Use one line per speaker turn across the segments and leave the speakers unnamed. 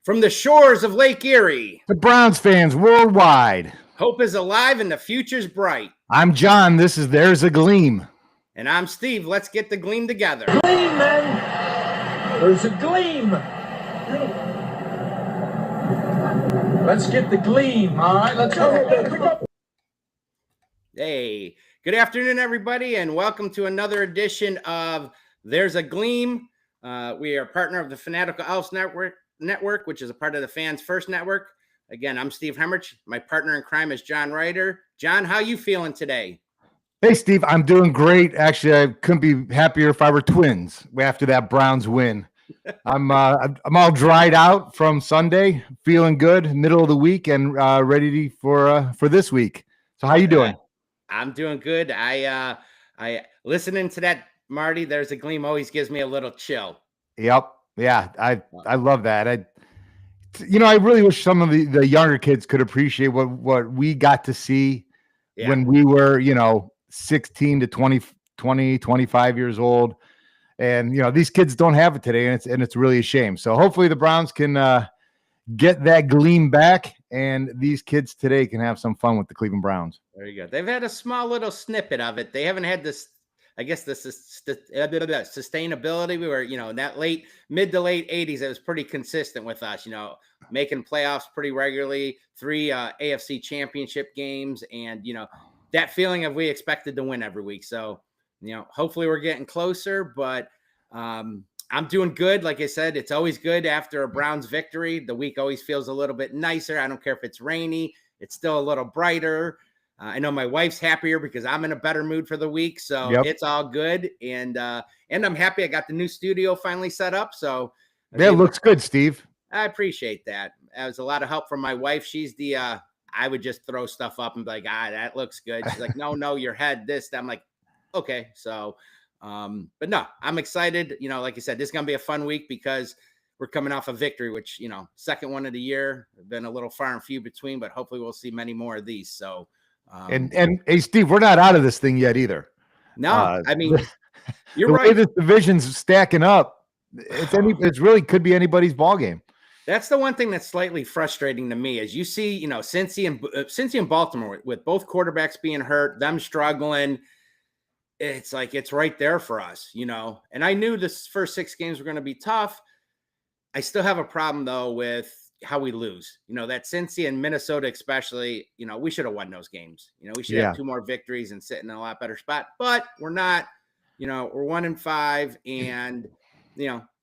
From the shores of Lake Erie,
to Browns fans worldwide,
hope is alive and the future's bright.
I'm John. This is There's a Gleam.
And I'm Steve. Let's get the gleam together.
Gleam, man. There's a gleam. Let's get the gleam. All right, let's go.
Hey, good afternoon, everybody, and welcome to another edition of There's a Gleam. We are a partner of the Fanatical Elves Network, which is a part of the Fans First Network. Again, I'm Steve Hemmerich. My partner in crime is John Ryder. John, how you feeling today?
Hey, Steve, I'm doing great. Actually, I couldn't be happier if I were twins after that Browns win. I'm all dried out from Sunday, feeling good, middle of the week, and ready for this week. So, how you doing?
I'm doing good. I listening to that, Marty. There's a Gleam always gives me a little chill.
Yep. Yeah, I love that. I really wish some of the younger kids could appreciate what we got to see when we were, 16 to 20, 25 years old. And, these kids don't have it today, and it's really a shame. So hopefully the Browns can get that gleam back, and these kids today can have some fun with the Cleveland Browns.
There you go. They've had a small little snippet of it. They haven't had this, I guess, sustainability. We were, in that mid to late 80s, it was pretty consistent with us, making playoffs pretty regularly, 3 AFC championship games, and, that feeling of we expected to win every week. So, hopefully we're getting closer, but I'm doing good. Like I said, it's always good after a Browns victory. The week always feels a little bit nicer. I don't care if it's rainy. It's still a little brighter. I know my wife's happier because I'm in a better mood for the week. So It's all good. And I'm happy I got the new studio finally set up. So
yeah, it looks good, Steve.
I appreciate that. That was a lot of help from my wife. She's the, I would just throw stuff up and be like, that looks good. She's like, no, your head, this, that. I'm like, okay. So, but no, I'm excited. Like I said, this is going to be a fun week because we're coming off a victory, which, second one of the year, been a little far and few between, but hopefully we'll see many more of these. So,
and hey, Steve, we're not out of this thing yet either.
No, I mean, you're
the
right.
Way this division's stacking up, it's really could be anybody's ball game.
That's the one thing that's slightly frustrating to me is you see, Cincy and Baltimore with both quarterbacks being hurt, them struggling. It's like, it's right there for us, and I knew this first 6 games were going to be tough. I still have a problem though, with how we lose, that Cincy and Minnesota, especially, we should have won those games. We should have 2 more victories and sit in a lot better spot, but we're not, we're 1-5 and,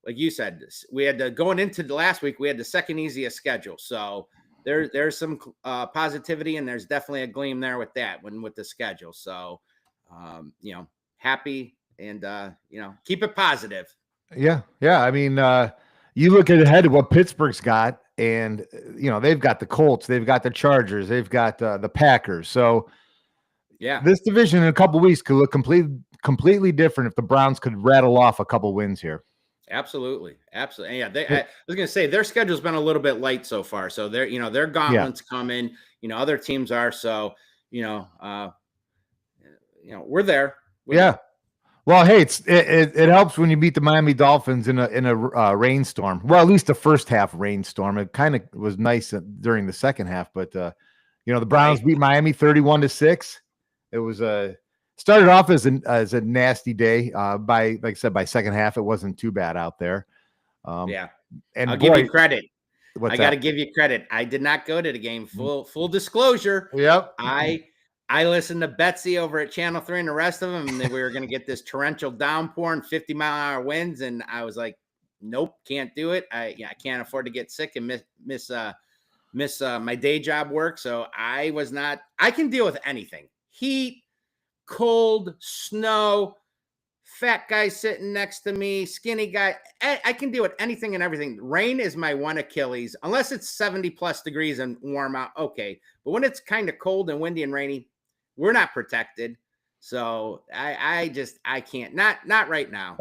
like you said, we had to going into the last week, we had the second easiest schedule. So there's some positivity and there's definitely a gleam there with that with the schedule. So, happy and, keep it positive.
Yeah. Yeah. I mean, you look ahead at what Pittsburgh's got and, they've got the Colts, they've got the Chargers, they've got the Packers. So
yeah,
this division in a couple of weeks could look completely different if the Browns could rattle off a couple wins here.
Absolutely. Absolutely. Yeah. I was going to say their schedule's been a little bit light so far. So their gauntlet's coming, other teams are. So, we're there.
Well, hey, it helps when you beat the Miami Dolphins in a rainstorm. Well, at least the first half rainstorm. It kind of was nice during the second half, but the Browns beat Miami 31-6. It was started off as a nasty day. Like I said, by second half, it wasn't too bad out there.
And I'll give you credit. I got to give you credit. I did not go to the game. Full disclosure.
Yep.
I listened to Betsy over at Channel 3 and the rest of them, and we were going to get this torrential downpour and 50-mile-an-hour winds, and I was like, nope, can't do it. I can't afford to get sick and miss my day job work. So I can deal with anything. Heat, cold, snow, fat guy sitting next to me, skinny guy. I can deal with anything and everything. Rain is my one Achilles, unless it's 70+ degrees and warm out. Okay. But when it's kind of cold and windy and rainy, we're not protected. So I can't, not right now.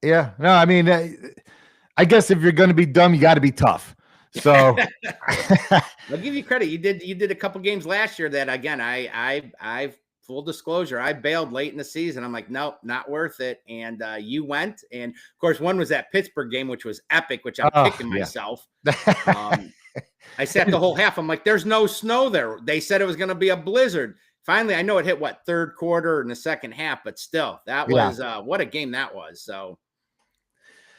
Yeah. No, I mean, I guess if you're going to be dumb, you got to be tough. So
I'll give you credit. You did a couple games last year that, again, I full disclosure, I bailed late in the season. I'm like, nope, not worth it. And you went. And of course, one was that Pittsburgh game, which was epic, which I'm kicking myself. I sat the whole half. I'm like, there's no snow there. They said it was going to be a blizzard. Finally, I know it hit third quarter in the second half, but still, that was what a game that was. So,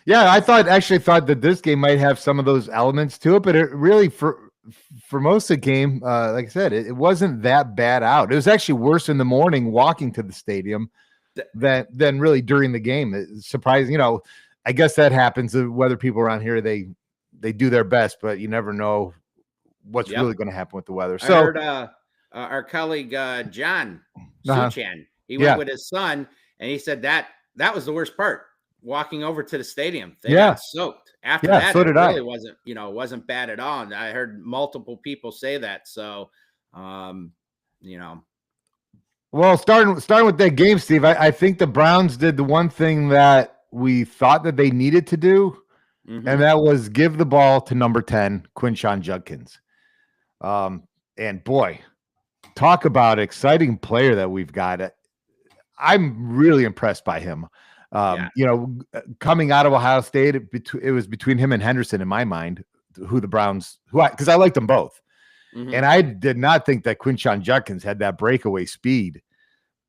yeah, I actually thought that this game might have some of those elements to it, but it really for most of the game, like I said, it wasn't that bad out. It was actually worse in the morning walking to the stadium than really during the game. It's surprising, I guess that happens. The weather people around here, they do their best, but you never know what's really going to happen with the weather. So
I heard our colleague John Suchan, he went with his son, and he said that was the worst part, walking over to the stadium. They got soaked. After that,
so
it really wasn't, wasn't bad at all. And I heard multiple people say that. So, Well,
starting with that game, Steve, I think the Browns did the one thing that we thought that they needed to do, and that was give the ball to number 10, Quinshon Judkins. And boy, talk about exciting player that we've got. I'm really impressed by him. Coming out of Ohio State, it was between him and Henderson in my mind, because I liked them both. And I did not think that Quinshon Judkins had that breakaway speed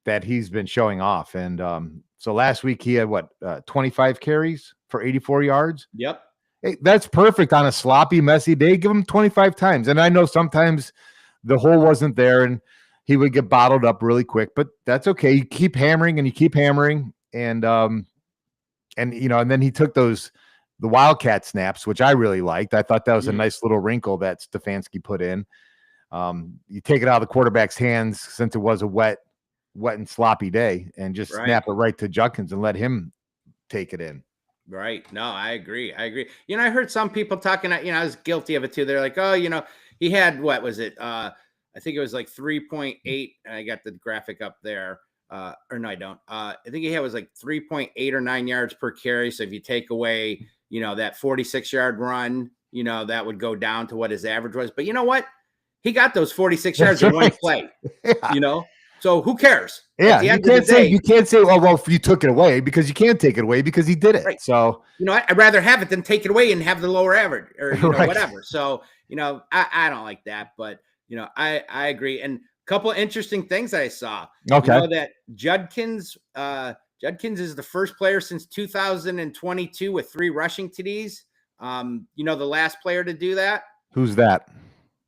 that he's been showing off. And so last week he had 25 carries for 84 yards.
Yep.
Hey, that's perfect on a sloppy, messy day. Give him 25 times. And I know sometimes the hole wasn't there and he would get bottled up really quick, but that's okay. You keep hammering and you keep hammering. And then he took the Wildcat snaps, which I really liked. I thought that was a nice little wrinkle that Stefanski put in. You take it out of the quarterback's hands since it was a wet and sloppy day, and just snap it right to Judkins and let him take it in.
Right. No, I agree. I heard some people talking, I was guilty of it too. They're like, oh, he had, what was it? I think it was like 3.8. And I got the graphic up there. Or no, I don't. I think he had was like 3.8 or 9 yards per carry. So if you take away, that 46-yard run, that would go down to what his average was. But you know what? He got those 46 yards in one play. So who cares?
Yeah, you can't say, oh, well, you took it away, because you can't take it away because he did it. Right. So
I'd rather have it than take it away and have the lower average or whatever. So I don't like that, but I agree. And a couple of interesting things I saw.
Okay,
that Judkins is the first player since 2022 with 3 rushing TDs. The last player to do that.
Who's that?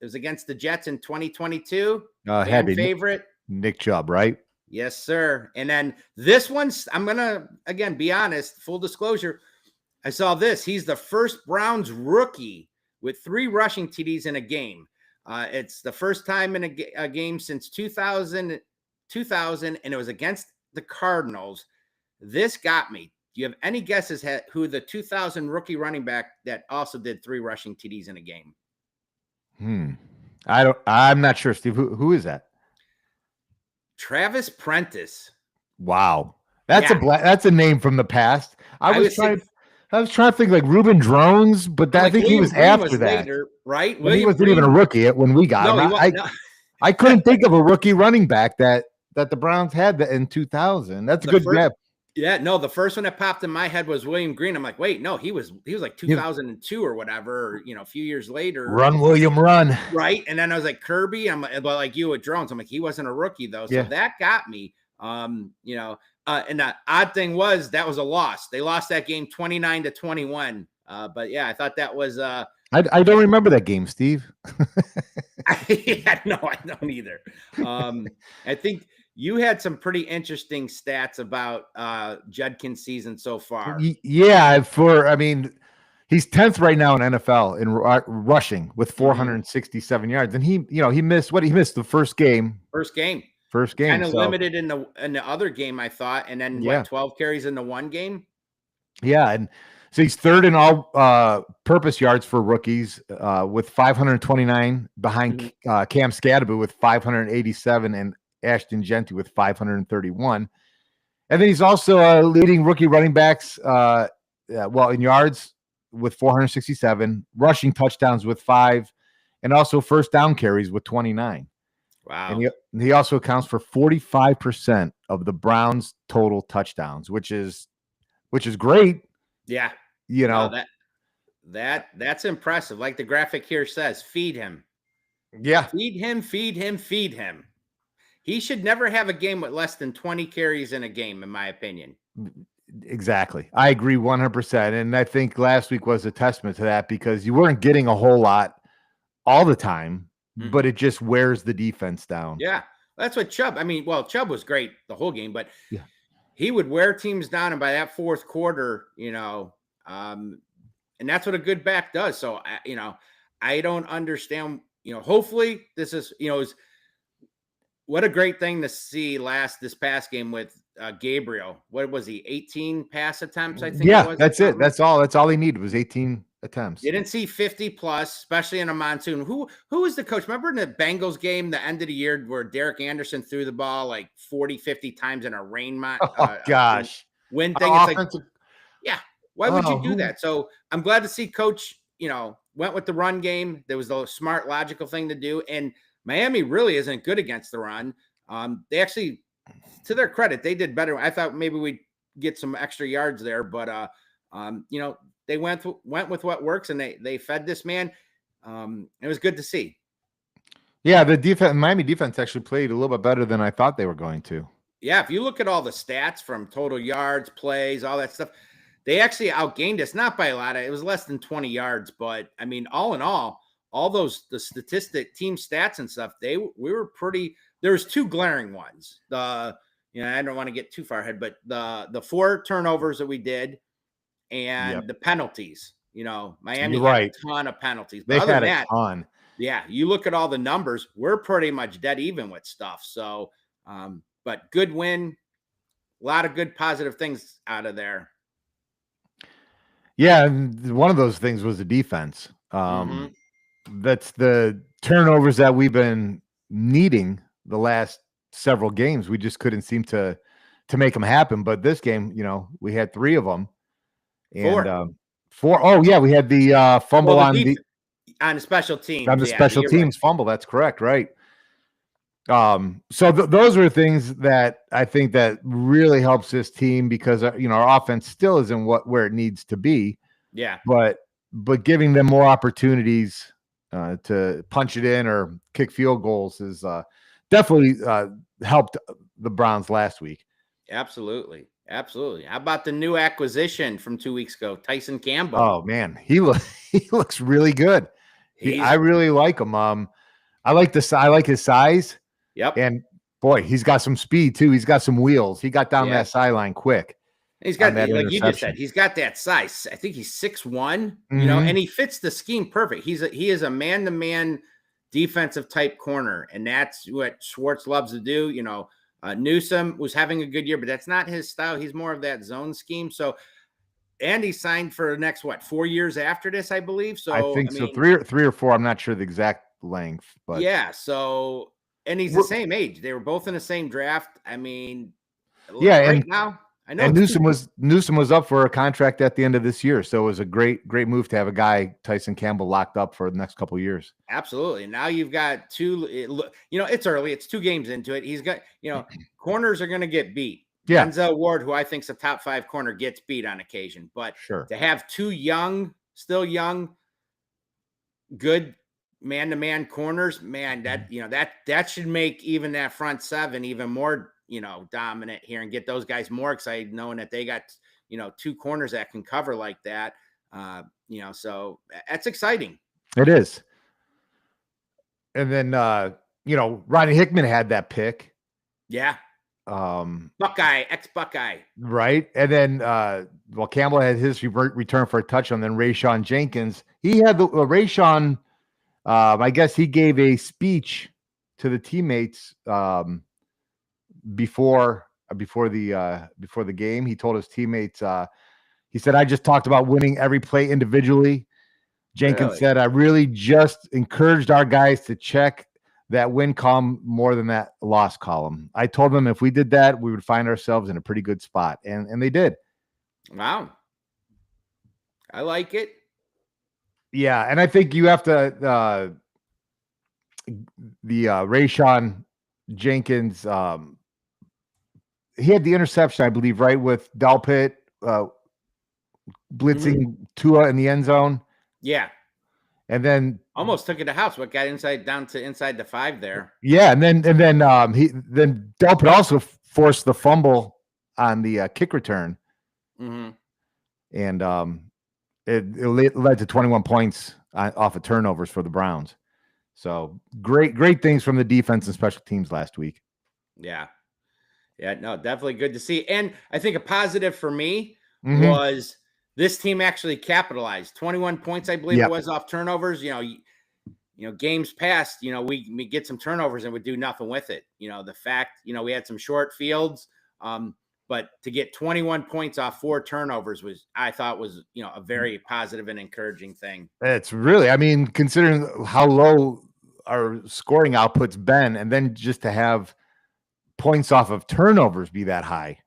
It was against the Jets in 2022.
Favorite. Nick Chubb, right?
Yes, sir. And then this one's, I'm going to, again, be honest, full disclosure. I saw this. He's the first Browns rookie with 3 rushing TDs in a game. It's the first time in a game since 2000, and it was against the Cardinals. This got me. Do you have any guesses who the 2000 rookie running back that also did 3 rushing TDs in a game?
I'm not sure, Steve. Who is that?
Travis Prentice.
Wow. That's a name from the past. I was trying to think like Reuben Drones, but I think he was after that.
Later, right?
He wasn't even a rookie when we got him. I couldn't think of a rookie running back that the Browns had in 2000. That's a good guess.
Yeah, no, the first one that popped in my head was William Green. I'm like, wait, no, he was like 2002 or whatever, a few years later.
Run, William, run.
Right. And then I was like, Kirby, like you with Drones. I'm like, he wasn't a rookie though. So that got me. And the odd thing was that was a loss. They lost that game 29-21. But yeah, I thought that was
I don't remember that game, Steve.
No, I don't either. I think you had some pretty interesting stats about Judkins' season so far.
Yeah, he's 10th right now in NFL in rushing with 467 yards, and he missed the first game. Kind of limited in the other game, I thought, and then 12 carries in the one game. Yeah, and so he's 3rd in all purpose yards for rookies with 529 behind Cam Scadaboo with 587 and Ashton Genty with 531. And then he's also leading rookie running backs in yards with 467, rushing touchdowns with 5, and also first down carries with 29.
Wow.
And he also accounts for 45% of the Browns' total touchdowns, which is great.
Yeah.
You
No,
know,
that's impressive. Like the graphic here says, feed him.
yeah,
Feed him, feed him, feed him. He should never have a game with less than 20 carries in a game, in my opinion.
exactly. I agree 100%. And I think last week was a testament to that because you weren't getting a whole lot all the time, but it just wears the defense down.
Yeah. That's what Chubb, I mean, well, Chubb was great the whole game, but
yeah,
he would wear teams down. And by that fourth quarter, and that's what a good back does. So, I don't understand, hopefully this is, what a great thing to see this past game with Gabriel. What was he? 18 pass attempts, I think.
Yeah,
it was,
that's it. That's all he needed was 18 attempts.
You didn't see 50 plus, especially in a monsoon. Who was the coach? Remember in the Bengals game, the end of the year, where Derek Anderson threw the ball like 40, 50 times in a
Gosh.
wind thing? It's like, yeah, why would you do that? So I'm glad to see Coach, went with the run game. There was the smart, logical thing to do. And Miami really isn't good against the run. They actually, to their credit, they did better. I thought maybe we'd get some extra yards there, but they went with what works, and they fed this man. It was good to see.
Yeah, the Miami defense actually played a little bit better than I thought they were going to.
Yeah, if you look at all the stats from total yards, plays, all that stuff, they actually outgained us, not by a lot. It was less than 20 yards, but I mean, all in all the statistic team stats and stuff, we were pretty. There's two glaring ones. I don't want to get too far ahead, but the 4 turnovers that we did and the penalties. Miami had a ton of penalties.
But they had a ton.
Yeah, you look at all the numbers, we're pretty much dead even with stuff. So, but good win, a lot of good positive things out of there.
Yeah, and one of those things was the defense. That's the turnovers that we've been needing the last several games. We just couldn't seem to make them happen. But this game, we had 3 of them. And 4. Oh yeah, we had the fumble on the
special teams.
On the special teams fumble. That's correct, right? So those are things that I think that really helps this team because our offense still isn't where it needs to be.
Yeah.
But giving them more opportunities to punch it in or kick field goals is definitely helped the Browns last week.
Absolutely. How about the new acquisition from 2 weeks ago, Tyson Campbell?
Oh man, he looks really good. I really like him. I like his size.
Yep.
And boy, he's got some speed too. He's got some wheels. He got down that sideline quick.
He's got, like you just said, he's got that size. I think he's 6'1", and he fits the scheme perfect. He is a man-to-man defensive type corner, and that's what Schwartz loves to do. Newsome was having a good year, but that's not his style. He's more of that zone scheme. So, and he signed for the next 4 years after this, I believe. So
I think so, 3 or 4. I'm not sure the exact length, but
yeah. So, and he's the same age. They were both in the same draft. I mean,
yeah.
Right now, I know.
And Newsome was up for a contract at the end of this year, so it was a great move to have a guy Tyson Campbell locked up for the next couple of years.
Absolutely. Now you've got 2. It's early. It's 2 games into it. He's got corners are going to get beat.
Yeah.
Denzel Ward, who I think is a top 5 corner, gets beat on occasion, but
sure,
to have 2 still young, good man-to-man corners, man, that should make even that front 7 even more dominant here and get those guys more excited knowing that they got 2 corners that can cover like that. So that's exciting.
It is. And then Ronnie Hickman had that pick.
Yeah. Buckeye, ex-Buckeye.
Right. And then Campbell had his return for a touchdown. Then Rayshawn Jenkins, he had the Rayshawn. I guess he gave a speech to the teammates before the game. He told his teammates, he said, "I just talked about winning every play individually." Jenkins said, "I really just encouraged our guys to check that win column more than that loss column. I told them if we did that, we would find ourselves in a pretty good spot." And they did.
Wow. I like it.
Yeah. And I think you have to, Rayshon Jenkins, he had the interception, I believe, right, with Delpit blitzing Tua in the end zone.
Yeah.
And then
almost took it to house. What got down to inside the 5 there?
Yeah, and then Delpit also forced the fumble on the kick return, and it led to 21 points off of turnovers for the Browns. So great things from the defense and special teams last week.
Yeah, no, definitely good to see. And I think a positive for me was this team actually capitalized 21 points, I believe it was, off turnovers. You know, games past, we get some turnovers and we do nothing with it. The fact, we had some short fields, but to get 21 points off 4 turnovers I thought was a very positive and encouraging thing.
It's really, I mean, considering how low our scoring output's been, and then just to have points off of turnovers be that high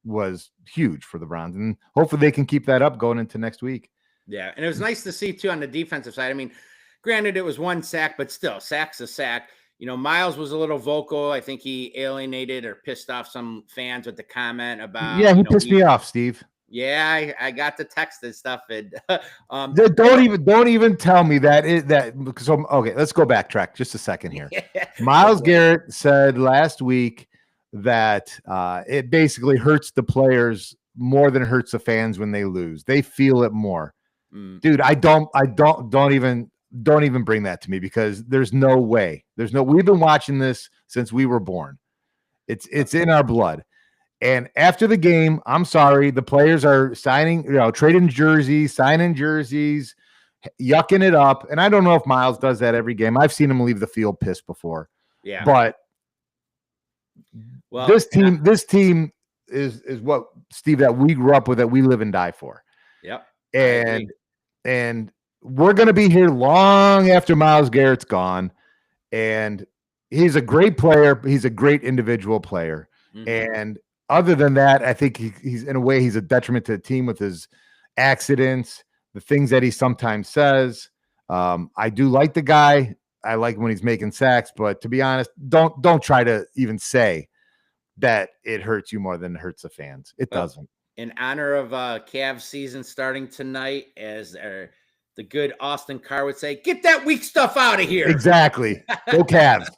was huge for the Browns. And hopefully they can keep that up going into next week.
Yeah. And it was nice to see too on the defensive side. I mean, granted it was 1 sack, but still, sack's a sack. Miles was a little vocal. I think he alienated or pissed off some fans with the comment about.
Yeah, he pissed me off, Steve.
Yeah, I got the text and stuff. And
don't even tell me that. So okay, let's go backtrack just a second here. Myles Garrett said last week that it basically hurts the players more than it hurts the fans when they lose. They feel it more. Dude, don't even bring that to me, because there's no way. We've been watching this since we were born. It's in our blood. And after the game, I'm sorry, the players are signing, trading jerseys, signing jerseys, yucking it up. And I don't know if Myles does that every game. I've seen him leave the field pissed before.
Yeah.
But this team is what, Steve, that we grew up with, that we live and die for.
Yep.
And we're going to be here long after Myles Garrett's gone. And he's a great player. He's a great individual player. And other than that, I think he's in a way, he's a detriment to the team with his accidents, the things that he sometimes says. I do like the guy. I like when he's making sacks, but to be honest, don't try to even say that it hurts you more than it hurts the fans. It doesn't.
In honor of Cavs season starting tonight, as the good Austin Carr would say, get that weak stuff out of here.
Exactly. Go Cavs.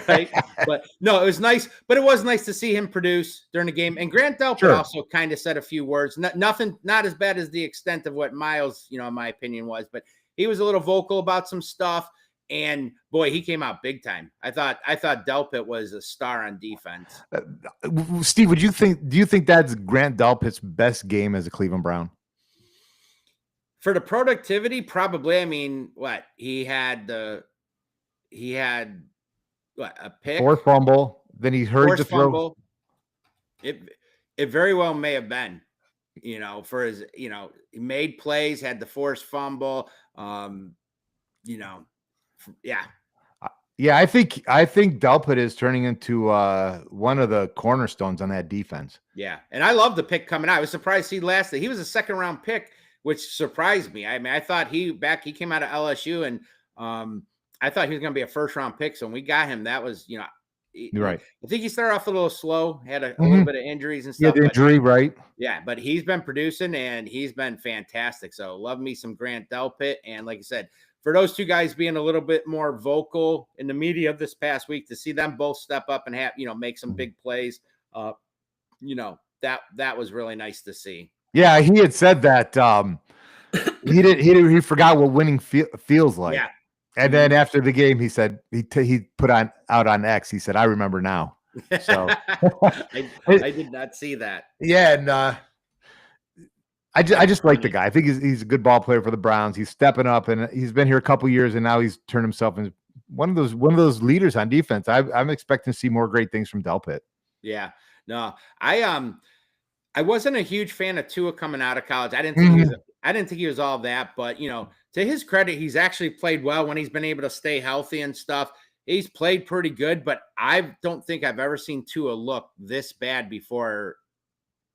Right. But no, it was nice. But it was nice to see him produce during the game. And Grant Delpit also kind of said a few words. Nothing, not as bad as the extent of what Myles, in my opinion, was, but he was a little vocal about some stuff. And boy, he came out big time. I thought Delpit was a star on defense.
Steve, do you think that's Grant Delpit's best game as a Cleveland Brown?
For the productivity, probably. I mean, what he had a pick,
or fumble. Then he heard the throw.
Fumble. It very well may have been, for his, he made plays, had the forced fumble.
Yeah, I think Delpit is turning into one of the cornerstones on that defense.
Yeah, and I love the pick coming out. I was surprised he lasted. He was a 2nd round pick, which surprised me. I mean, I thought he came out of LSU, and I thought he was going to be a 1st round pick. So when we got him, that was,
right.
I think he started off a little slow, had a little bit of injuries and stuff.
Yeah, injury, right?
Yeah, but he's been producing and he's been fantastic. So love me some Grant Delpit. And like I said, for those 2 guys being a little bit more vocal in the media of this past week, to see them both step up and have, make some big plays, that was really nice to see.
Yeah, he had said that he forgot what winning feels like.
Yeah.
And then after the game, he said he put out on X. He said, "I remember now." So
I did not see that.
Yeah, and I just like the guy. I think he's a good ball player for the Browns. He's stepping up, and he's been here a couple years, and now he's turned himself into one of those leaders on defense. I'm expecting to see more great things from Delpit.
Yeah, no, I wasn't a huge fan of Tua coming out of college. I didn't think he was all that, but to his credit, he's actually played well when he's been able to stay healthy and stuff. He's played pretty good, but I don't think I've ever seen Tua look this bad before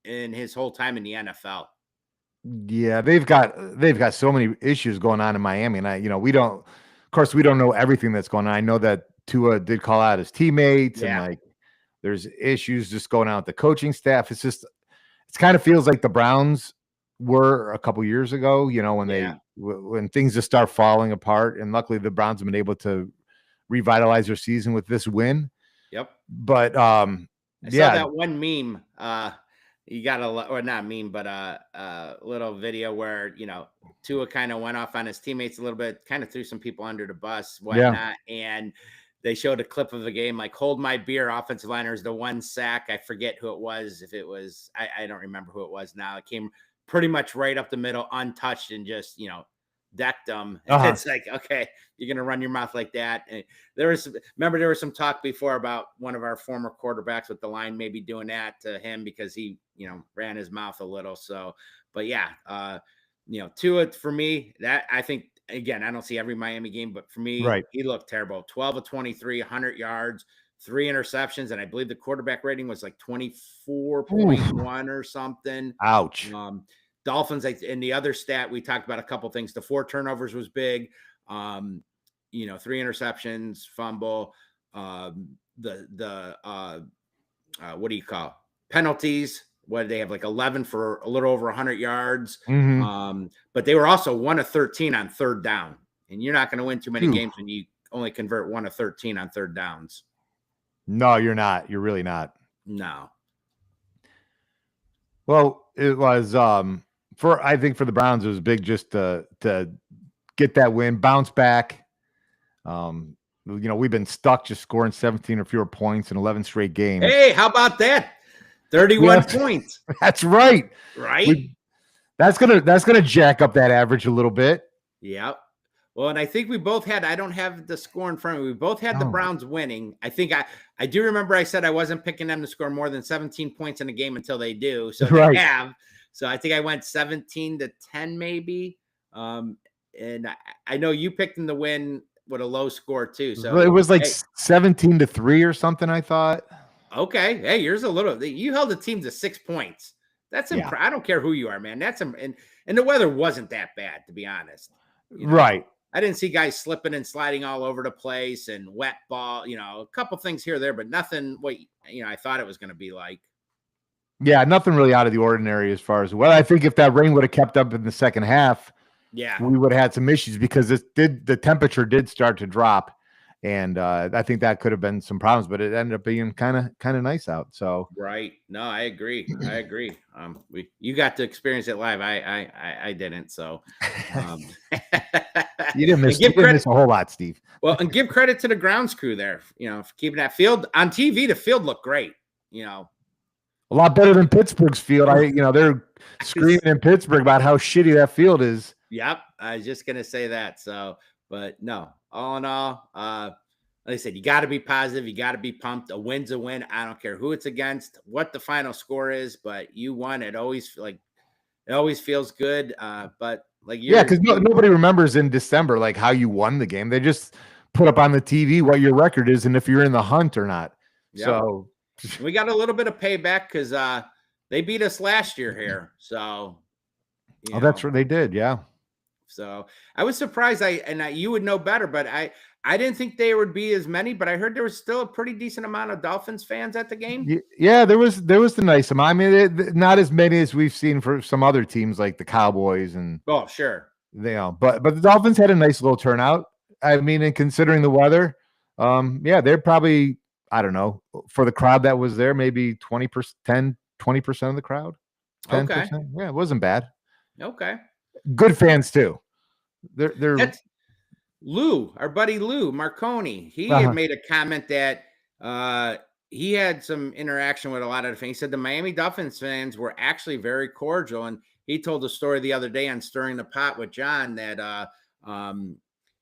in his whole time in the NFL.
Yeah, they've got so many issues going on in Miami, and we don't of course, we don't know everything that's going on. I know that Tua did call out his teammates and like there's issues just going on with the coaching staff. It's kind of feels like the Browns were a couple years ago, you know, when things just start falling apart. And luckily the Browns have been able to revitalize their season with this win.
Yep.
But
I saw that one meme. You got or not meme, but a little video where, you know, Tua kind of went off on his teammates a little bit, kind of threw some people under the bus, whatnot. And they showed a clip of the game, like hold my beer, offensive liners, the one sack. I forget who it was. If it was, I don't remember who it was now. It came pretty much right up the middle, untouched, and just, you know, decked them. It's like, okay, you're going to run your mouth like that. And there was some talk before about one of our former quarterbacks with the line, maybe doing that to him because he, you know, ran his mouth a little. So, but yeah, you know, Tua, for me, that I think, again, I don't see every Miami game, but for me, he looked terrible. 12 of 23, 100 yards, 3 interceptions. And I believe the quarterback rating was like 24.1 or something.
Ouch.
Dolphins, and the other stat, we talked about a couple things. The 4 turnovers was big. You know, 3 interceptions, fumble, what do you call penalties? What did they have? Like 11 for a little over 100 yards. But they were also 1 of 13 on third down. And you're not going to win too many games when you only convert 1 of 13 on third downs.
No, you're not. You're really not.
No.
Well, it was I think for the Browns, it was big just to get that win, bounce back. You know, we've been stuck just scoring 17 or fewer points in 11 straight games.
Hey, how about that? 31 points.
That's right.
Right.
That's gonna jack up that average a little bit.
Yep. Well, and I think we both had, I don't have the score in front of me. We both had the Browns winning. I think I do remember I said I wasn't picking them to score more than 17 points in a game until they do. So they have. So I think I went 17-10 maybe. And I know you picked them to win with a low score too. So
it was like 17-3 or something, I thought.
Okay. Hey, yours a little. You held the team to 6 points. That's I don't care who you are, man. That's and the weather wasn't that bad, to be honest. You know?
Right.
I didn't see guys slipping and sliding all over the place and wet ball. You know, a couple things here or there, but nothing. What I thought it was going to be like.
Yeah, nothing really out of the ordinary as far as I think if that rain would have kept up in the second half, we would have had some issues because the temperature did start to drop. And I think that could have been some problems, but it ended up being kind of nice out. So
right. No, I agree. You got to experience it live. I didn't. So
you didn't miss a whole lot, Steve.
Well, and give credit to the grounds crew there, you know, for keeping that field on TV. The field looked great, you know.
A lot better than Pittsburgh's field. They're screaming in Pittsburgh about how shitty that field is.
Yep. I was just gonna say that. So, but no, all in all, like I said, you got to be positive. You got to be pumped. A win's a win. I don't care who it's against, what the final score is, but you won. It always feels good. But like,
because nobody remembers in December, like how you won the game. They just put up on the TV what your record is and if you're in the hunt or not. Yep. So
we got a little bit of payback because they beat us last year here. So,
that's what they did. Yeah.
So I was surprised. You would know better, but I didn't think there would be as many, but I heard there was still a pretty decent amount of Dolphins fans at the game.
Yeah, there was the nice amount. I mean, not as many as we've seen for some other teams like the Cowboys and.
Oh, sure.
But the Dolphins had a nice little turnout. I mean, and considering the weather, they're probably, I don't know, for the crowd that was there, maybe 20% of the crowd. 10%. Okay. Yeah, it wasn't bad.
Okay.
Good fans too. That's
Lou, our buddy Lou Marconi. He had made a comment that he had some interaction with a lot of the fans. He said the Miami Dolphins fans were actually very cordial, and he told the story the other day on Stirring the Pot with John that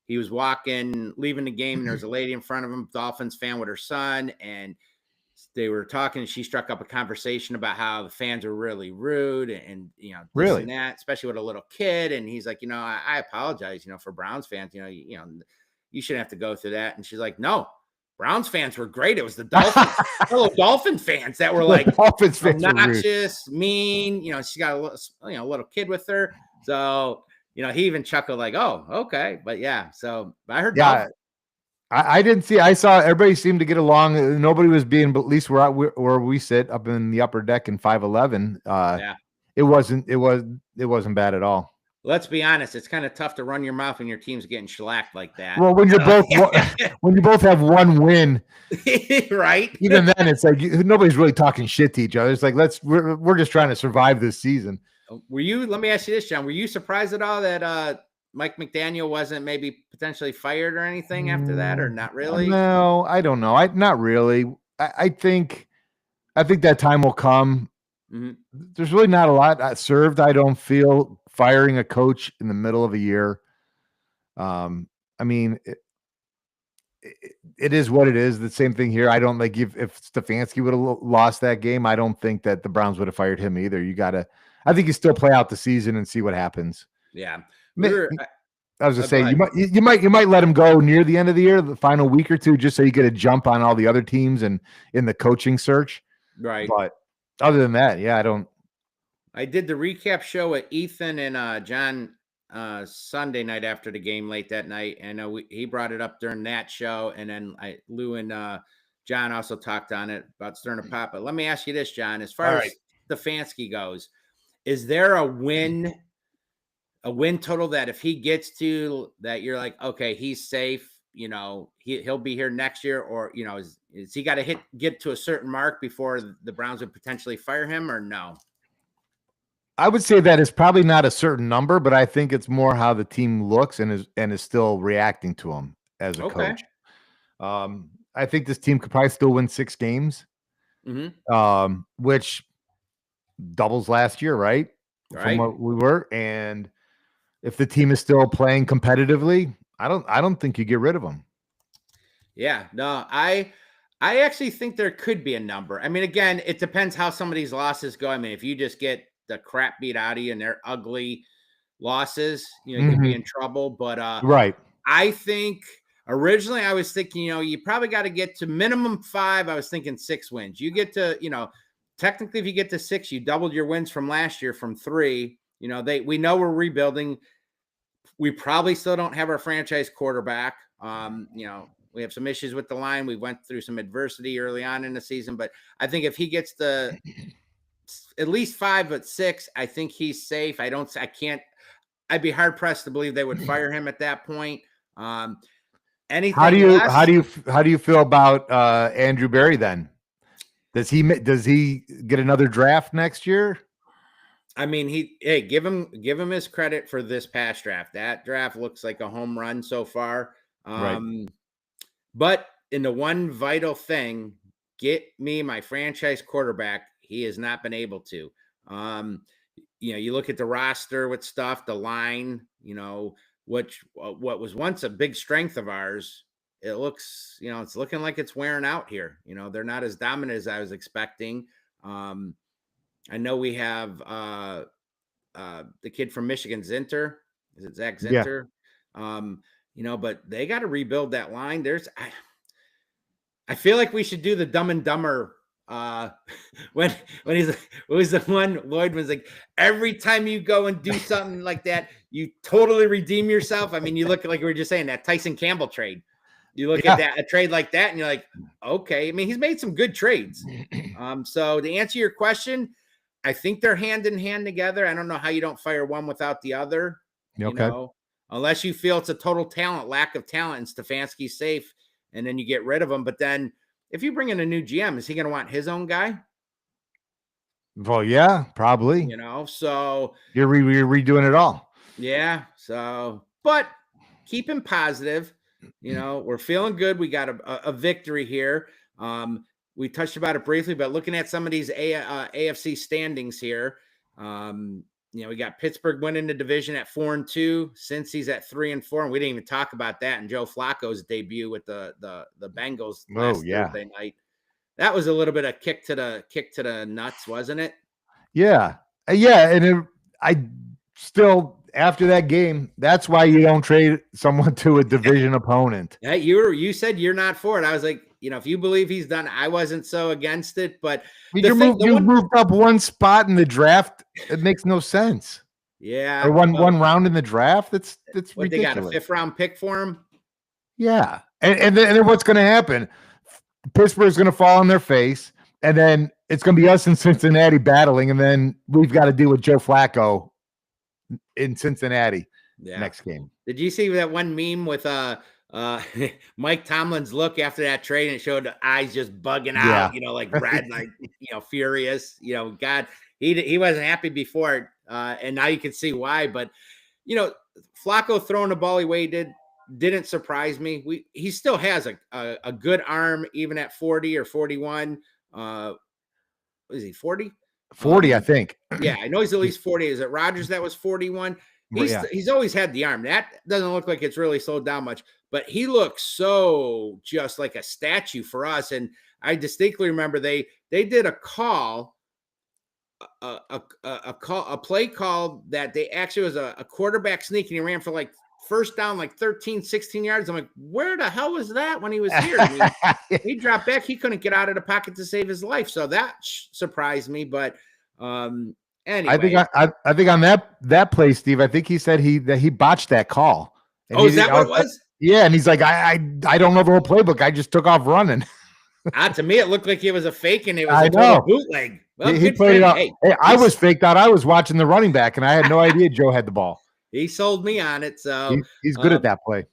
he was leaving the game, and there was a lady in front of him, Dolphins fan with her son, and they were talking, and she struck up a conversation about how the fans are really rude and
really
and that, especially with a little kid. And he's like, I apologize, for Browns fans, you shouldn't have to go through that. And she's like, no, Browns fans were great. It was the Dolphins, fellow Dolphin fans that were like obnoxious, mean. She's got a little kid with her. So, he even chuckled like, "Oh, okay." But yeah, so I heard
Yeah, I didn't see. I saw everybody seemed to get along. Nobody was being, but at least where we sit up in the upper deck in 511.
Yeah.
It wasn't bad at all.
Let's be honest, it's kind of tough to run your mouth when your team's getting shellacked like that.
Well, when you're when you both have one win,
right?
Even then, it's like nobody's really talking shit to each other. It's like we're just trying to survive this season.
Let me ask you this, John. Were you surprised at all that Mike McDaniel wasn't maybe potentially fired or anything after that, or not really?
No, I don't know. Not really. I think that time will come. Mm-hmm. There's really not a lot served. I don't feel firing a coach in the middle of a year. I mean, it is what it is. The same thing here. I don't like if Stefanski would have lost that game, I don't think that the Browns would have fired him either. I think you still play out the season and see what happens.
Yeah.
I was just saying you might let him go near the end of the year, the final week or two, just so you get a jump on all the other teams and in the coaching search.
Right.
But other than that, yeah,
I did the recap show with Ethan and John Sunday night after the game late that night. And he brought it up during that show. And then Lou and John also talked on it about stirring a pot. But let me ask you this, John, as far as Stefanski goes, is there a win total that if he gets to that, you're like, okay, he's safe, he'll be here next year, or, is he got to get to a certain mark before the Browns would potentially fire him, or no?
I would say that is probably not a certain number, but I think it's more how the team looks and is still reacting to him as a coach. I think this team could probably still win 6 games, which doubles last year, right? From what we were. And if the team is still playing competitively, I don't think you get rid of them.
Yeah, no, I actually think there could be a number. I mean, again, it depends how some of these losses go. I mean, if you just get the crap beat out of you and they're ugly losses, you could be in trouble. But
right.
I think originally I was thinking, you probably got to get to minimum 5. I was thinking 6 wins. You get to, technically if you get to 6, you doubled your wins from last year from 3. We know we're rebuilding. We probably still don't have our franchise quarterback. We have some issues with the line. We went through some adversity early on in the season, but I think if he gets to at least 5 but 6, I think he's safe. I'd be hard pressed to believe they would fire him at that point. Anything
how do you feel about Andrew Berry then? Does he get another draft next year?
I mean, give him his credit for this past draft. That draft looks like a home run so far.
Right.
But in the one vital thing, get me my franchise quarterback. He has not been able to. You look at the roster with stuff, the line, what was once a big strength of ours. It looks, it's looking like it's wearing out here. They're not as dominant as I was expecting. I know we have the kid from Michigan, Zinter. Is it Zach Zinter? Yeah. But they got to rebuild that line. I feel like we should do the Dumb and Dumber when it was the one Lloyd was like, every time you go and do something like that, you totally redeem yourself. I mean, you look like we were just saying that Tyson Campbell trade. You look at a trade like that and you're like, okay. I mean, he's made some good trades. So to answer your question, I think they're hand in hand together. I don't know how you don't fire one without the other.
Okay.
Unless you feel it's a total lack of talent and Stefanski's safe and then you get rid of him. But then if you bring in a new GM, is he going to want his own guy?
Well, yeah, probably.
So
you're redoing it all.
Yeah. So, but keep him positive. We're feeling good. We got a victory here. We touched about it briefly, but looking at some of these AFC standings here, we got Pittsburgh winning the division at 4-2. Cincy's at 3-4, and we didn't even talk about that. And Joe Flacco's debut with the Bengals last Thursday night. That was a little bit of kick to the nuts, wasn't it?
Yeah, and I still after that game, that's why you don't trade someone to a division opponent.
Yeah, you said you're not for it. I was like, if you believe he's done, I wasn't so against it. But
you moved up one spot in the draft. It makes no sense.
Yeah.
or one
Well,
round in the draft. That's
what they got, a
ridiculous.
5th round pick for him?
Yeah, and then what's going to happen? Pittsburgh's going to fall on their face, and then it's going to be us in Cincinnati battling, and then we've got to deal with Joe Flacco in Cincinnati next game.
Did you see that one meme with Mike Tomlin's look after that trade, and it showed the eyes just bugging out, like red, like furious. God, he wasn't happy before, and now you can see why. But Flacco throwing the ball the way he didn't surprise me. He still has a good arm, even at 40 or 41. Is he 40?
40, I think.
Yeah, I know he's at least 40. Is it Rodgers that was 41? He's always had the arm. That doesn't look like it's really slowed down much, but he looks so just like a statue for us. And I distinctly remember they did a call, a play call that they actually was a quarterback sneak, and he ran for like first down, like 13, 16 yards. I'm like, where the hell was that when he was here? He dropped back. He couldn't get out of the pocket to save his life. So that surprised me. But anyway,
I think on that play, Steve, I think he said that he botched that call. And
is that what it was?
Yeah, and he's like, I don't know the whole playbook. I just took off running.
To me, it looked like it was a fake, and it was a bootleg. Well,
he played it out. Hey, I was faked out. I was watching the running back, and I had no idea Joe had the ball.
He sold me on it. So
he's good at that play.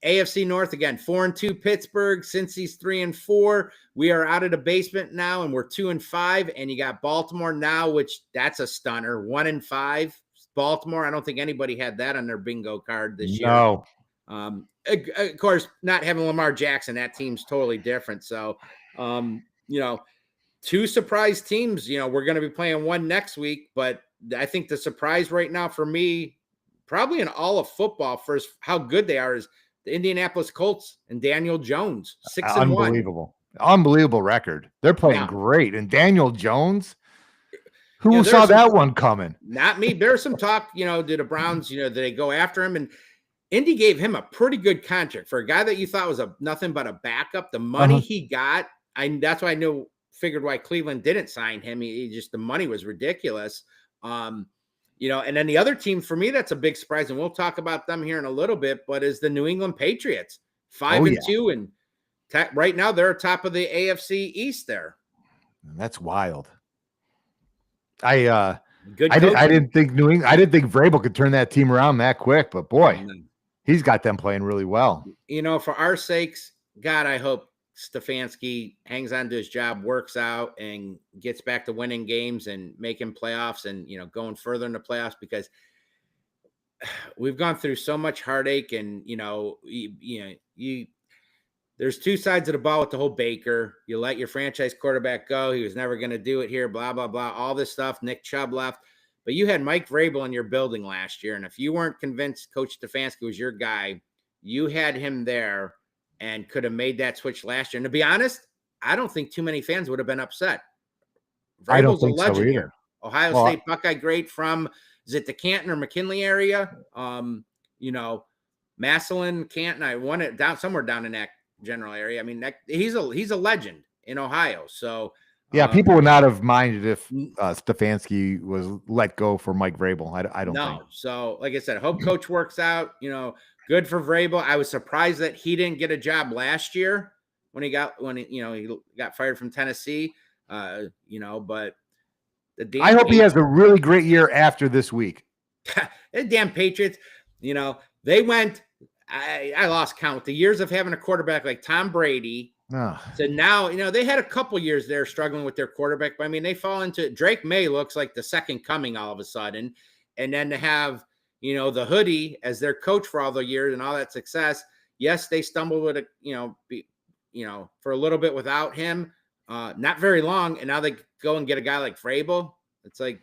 AFC North again, 4-2 Pittsburgh. Since he's 3-4, we are out of the basement now, and we're 2-5. And you got Baltimore now, which that's a stunner. 1-5. Baltimore. I don't think anybody had that on their bingo card this year.
No.
Of course, not having Lamar Jackson, that team's totally different. So, two surprise teams. We're going to be playing one next week, but I think the surprise right now for me, probably in all of football, for how good they are, is the Indianapolis Colts and Daniel Jones, 6-1.
Unbelievable record. They're playing great. And Daniel Jones, who saw that one coming?
Not me. There's some talk, did the Browns, did they go after him? And Indy gave him a pretty good contract for a guy that you thought was nothing but a backup. The money he got, that's why I figured why Cleveland didn't sign him. The money was ridiculous. And then the other team for me, that's a big surprise, and we'll talk about them here in a little bit, but is the New England Patriots, 5-2. And right now they're top of the AFC East there.
That's wild. I
didn't
think Vrabel could turn that team around that quick, but boy, he's got them playing really well.
For our sakes, God, I hope Stefanski hangs on to his job, works out, and gets back to winning games and making playoffs and, going further in the playoffs, because we've gone through so much heartache. And, there's two sides of the ball with the whole Baker. You let your franchise quarterback go. He was never going to do it here, blah, blah, blah, all this stuff. Nick Chubb left. But you had Mike Vrabel in your building last year. And if you weren't convinced Coach Stefanski was your guy, you had him there and could have made that switch last year. And to be honest, I don't think too many fans would have been upset.
Vrabel's I don't think so either.
Here. Ohio State Buckeye great from, is it the Canton or McKinley area? Massillon, Canton, I won it down somewhere down in that general area. I mean, he's a legend in Ohio. So
people would not have minded if Stefanski was let go for Mike Vrabel. I don't think.
So like I said, I hope Coach works out. Good for Vrabel. I was surprised that he didn't get a job last year when he got fired from Tennessee. But
I hope he has a really great year after this week.
The damn Patriots, they went. I lost count the years of having a quarterback like Tom Brady. So now, they had a couple years there struggling with their quarterback. But I mean, they fall into Drake May looks like the second coming all of a sudden. And then to have, the hoodie as their coach for all the years and all that success. Yes, they stumbled with for a little bit without him, not very long. And now they go and get a guy like Vrabel. It's like,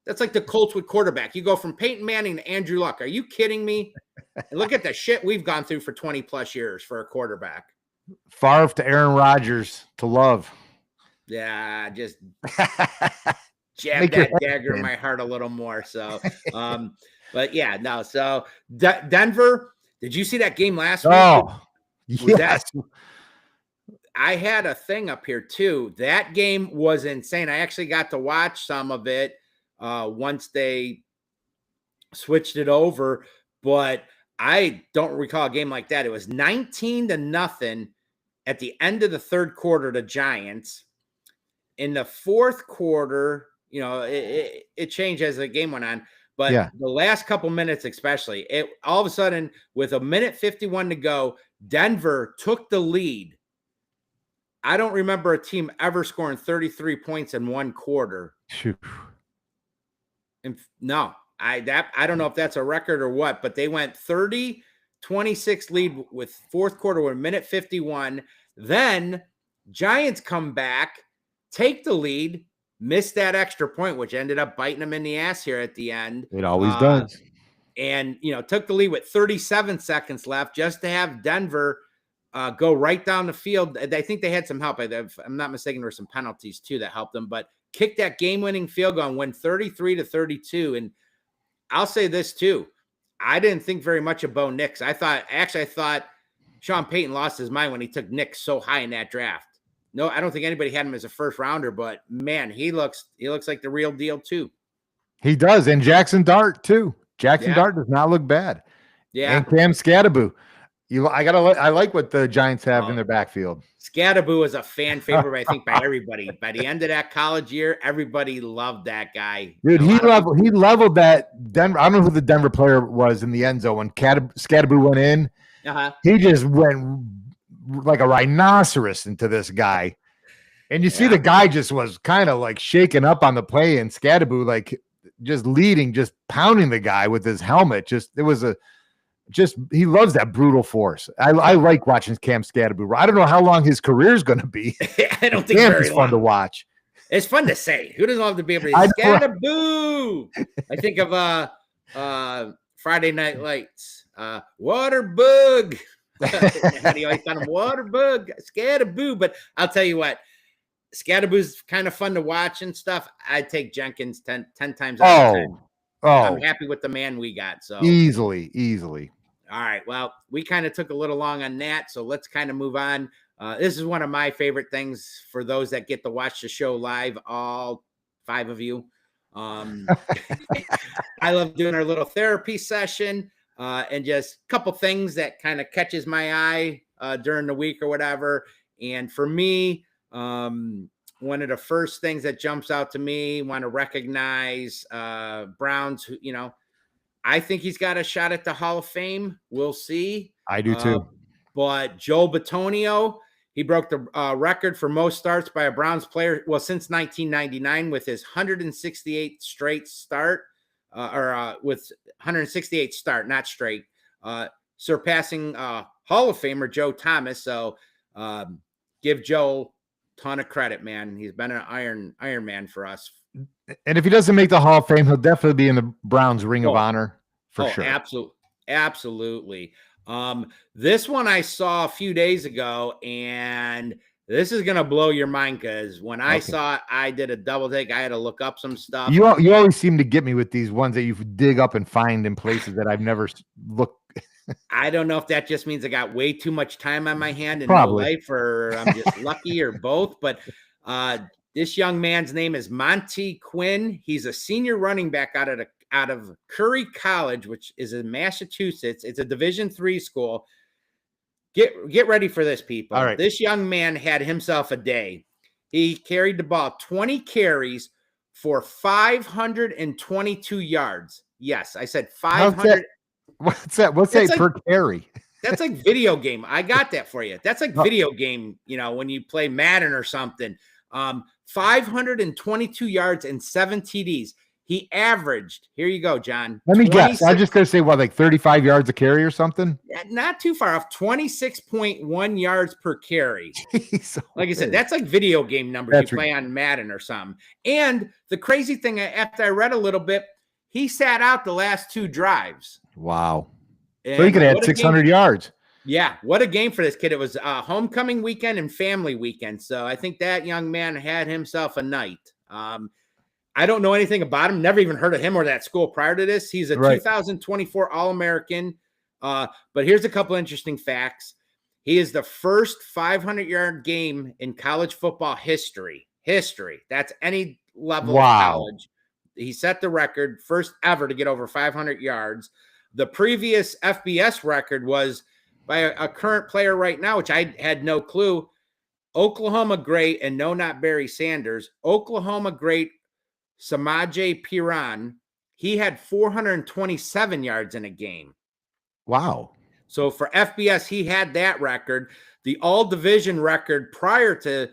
that's like the Colts with quarterback. You go from Peyton Manning to Andrew Luck. Are you kidding me? And look at the shit we've gone through for 20 plus years for a quarterback.
Favre to Aaron Rodgers to Love.
Yeah, just jab that dagger in my heart a little more. So, but yeah, no. So Denver, did you see that game last week?
Oh, yes.
I had a thing up here too. That game was insane. I actually got to watch some of it. once they switched it over. But I don't recall a game like that. It was 19-0 at the end of the third quarter to Giants. In the fourth quarter, it changed as the game went on. But the last couple minutes, especially, it all of a sudden, with a minute 51 to go, Denver took the lead. I don't remember a team ever scoring 33 points in one quarter. And no, I don't know if that's a record or what, but they went 30-26 lead with fourth quarter with a minute 51. Then Giants come back, take the lead, missed that extra point, which ended up biting them in the ass here at the end.
It always does.
And, took the lead with 37 seconds left just to have Denver go right down the field. I think they had some help. If I'm not mistaken, there were some penalties too that helped them, but kick that game-winning field goal and win 33-32. And I'll say this too. I didn't think very much of Bo Nix. I thought Sean Payton lost his mind when he took Nix so high in that draft. No, I don't think anybody had him as a first rounder, but man, he looks like the real deal too.
He does. And Jackson Dart too. Jackson Dart does not look bad.
Yeah.
And Cam Scatterbu. I like what the Giants have in their backfield.
Scatterbu is a fan favorite, I think, by everybody. By the end of that college year, everybody loved that guy.
Dude, he leveled that Denver. I don't know who the Denver player was in the end zone when Scatterbu went in. He just went like a rhinoceros into this guy. And you see the guy just was kind of like shaking up on the play, and Scatterbu like just leading, just pounding the guy with his helmet. He loves that brutal force. I like watching Cam Scatterbu. I don't know how long his career is going to be.
I don't think very
long. Fun to watch.
It's fun to say. Who doesn't love to be able to Scatterbu? I think of Friday Night Lights. Water bug. How do you always call him? Water bug, Scatterbu. But I'll tell you what, Scatterbu's kind of fun to watch and stuff. I'd take Jenkins 10 times out of 10. I'm happy with the man we got. So
easily.
All right. Well, we kind of took a little long on that, so let's kind of move on. This is one of my favorite things for those that get to watch the show live, all 5 of you. I love doing our little therapy session and just a couple things that kind of catches my eye during the week or whatever. And for me, one of the first things that jumps out to me, want to recognize Browns, I think he's got a shot at the Hall of Fame. We'll see.
I do too.
But Joe Bitonio, he broke the record for most starts by a Browns player, since 1999 with his 168 straight start, with 168 start, not straight, surpassing Hall of Famer Joe Thomas. So give Joe a ton of credit, man. He's been an Iron Man for us.
And if he doesn't make the Hall of Fame, he'll definitely be in the Browns Ring of Honor for sure.
Absolutely. This one I saw a few days ago, and this is gonna blow your mind because when I saw it, I did a double take. I had to look up some stuff.
You always seem to get me with these ones that you dig up and find in places that I've never looked.
I don't know if that just means I got way too much time on my hand in my life, or I'm just lucky, or both. But this young man's name is Monty Quinn. He's a senior running back out of Curry College, which is in Massachusetts. It's a Division III school. Get ready for this, people.
All right.
This young man had himself a day. He carried the ball 20 carries for 522 yards. Yes, I said 500.
What's that? What's that per carry?
That's like video game. I got that for you. That's like video game, when you play Madden or something. 522 yards and 7 TDs. He averaged, here you go, John.
Let me guess. I'm just going to say, like 35 yards a carry or something?
Not too far off. 26.1 yards per carry.
Jeez,
like I said, that's like video game numbers you play on Madden or something. And the crazy thing, after I read a little bit, he sat out the last 2 drives.
Wow. So he could have had 600 yards.
Yeah, what a game for this kid. It was homecoming weekend and family weekend. So I think that young man had himself a night. I don't know anything about him. Never even heard of him or that school prior to this. He's a 2024 All-American. But here's a couple interesting facts. He is the first 500-yard game in college football history. That's any level of college. He set the record, first ever to get over 500 yards. The previous FBS record was by a current player right now, which I had no clue. Oklahoma great, and no, not Barry Sanders. Oklahoma great Samaje Perine. He had 427 yards in a game.
Wow.
So for FBS, he had that record. The all-division record prior to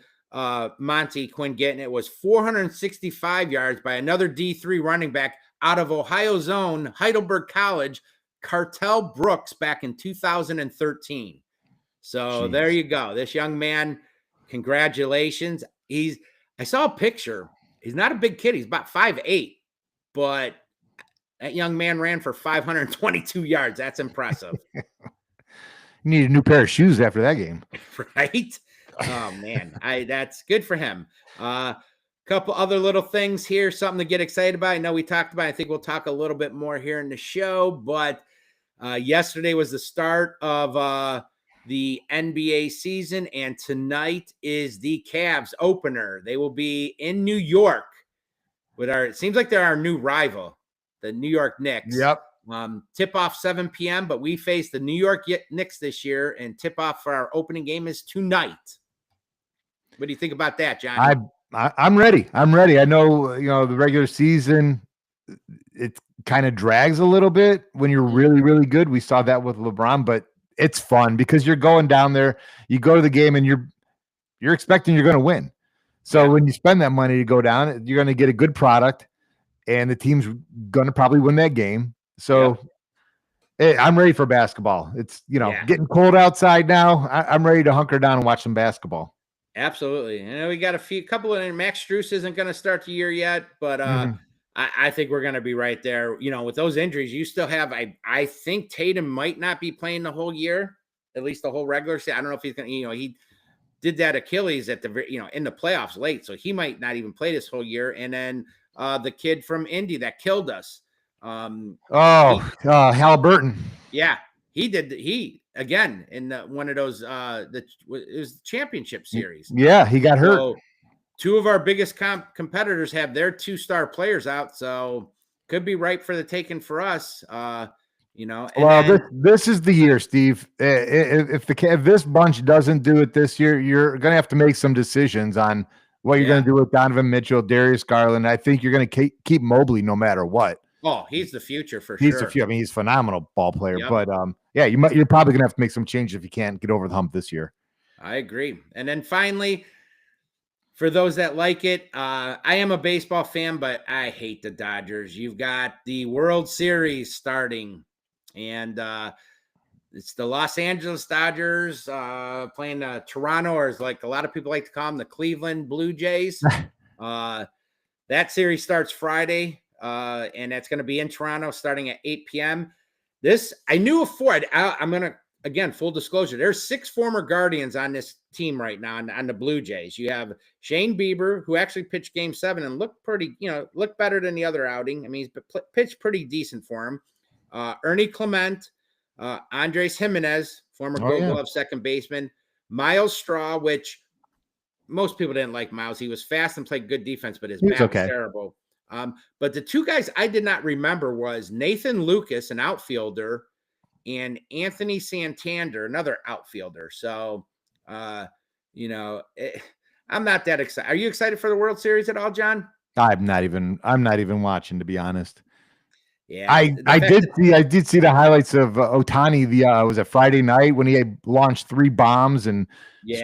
Monty Quinn getting it was 465 yards by another D3 running back out of Ohio's own Heidelberg College, Cartel Brooks, back in 2013. So there you go. This young man, congratulations. I saw a picture. He's not a big kid. He's about 5'8", but that young man ran for 522 yards. That's impressive.
You need a new pair of shoes after that game.
Right? Oh, man. That's good for him. Couple other little things here, something to get excited about. I know we talked about it. I think we'll talk a little bit more here in the show, but yesterday was the start of the NBA season, and tonight is the Cavs opener. They will be in New York with it seems like they're our new rival, the New York Knicks.
Yep.
Tip off 7 p.m., but we face the New York Knicks this year, and tip off for our opening game is tonight. What do you think about that, John?
I'm ready. I'm ready. I know, the regular season, it kind of drags a little bit when you're really, really good. We saw that with LeBron, but it's fun because you're going down there, you go to the game, and you're expecting you're going to win. So when you spend that money to go down, you're going to get a good product, and the team's going to probably win that game. So hey, I'm ready for basketball. It's, getting cold outside now. I'm ready to hunker down and watch some basketball.
Absolutely. We got couple of Max Strus isn't going to start the year yet, but I think we're going to be right there. With those injuries, you still have, I think Tatum might not be playing the whole year, at least the whole regular season. I don't know if he's going to, he did that Achilles at the, in the playoffs late. So he might not even play this whole year. And then the kid from Indy that killed us.
Halliburton.
Yeah. He again in one of those it was the championship series.
Yeah, he got hurt.
So two of our biggest competitors have their 2-star players out, so could be ripe for the taking for us.
This is the year, Steve. If this bunch doesn't do it this year, you're going to have to make some decisions on what you're going to do with Donovan Mitchell, Darius Garland. I think you're going to keep Mobley no matter what.
Oh, he's the future for
sure.
He's the
future. I mean, he's a phenomenal ball player, but you're probably going to have to make some changes if you can't get over the hump this year.
I agree. And then finally, for those that like it, I am a baseball fan, but I hate the Dodgers. You've got the World Series starting, and it's the Los Angeles Dodgers playing Toronto, or as like a lot of people like to call them, the Cleveland Blue Jays. That series starts Friday. And that's going to be in Toronto starting at 8 p.m. This, I knew before. I'm going to, again, full disclosure, there's 6 former Guardians on this team right now on the Blue Jays. You have Shane Bieber, who actually pitched Game 7 and looked pretty, looked better than the other outing. I mean, he's pitched pretty decent for him. Ernie Clement, Andres Jimenez, former Gold Glove second baseman, Miles Straw, which most people didn't like Miles. He was fast and played good defense, but his bat was terrible. But the 2 guys I did not remember was Nathan Lucas, an outfielder, and Anthony Santander, another outfielder. So, I'm not that excited. Are you excited for the World Series at all, John?
I'm not even watching, to be honest.
Yeah,
I did see the highlights of Ohtani. Was it Friday night when he had launched 3 bombs and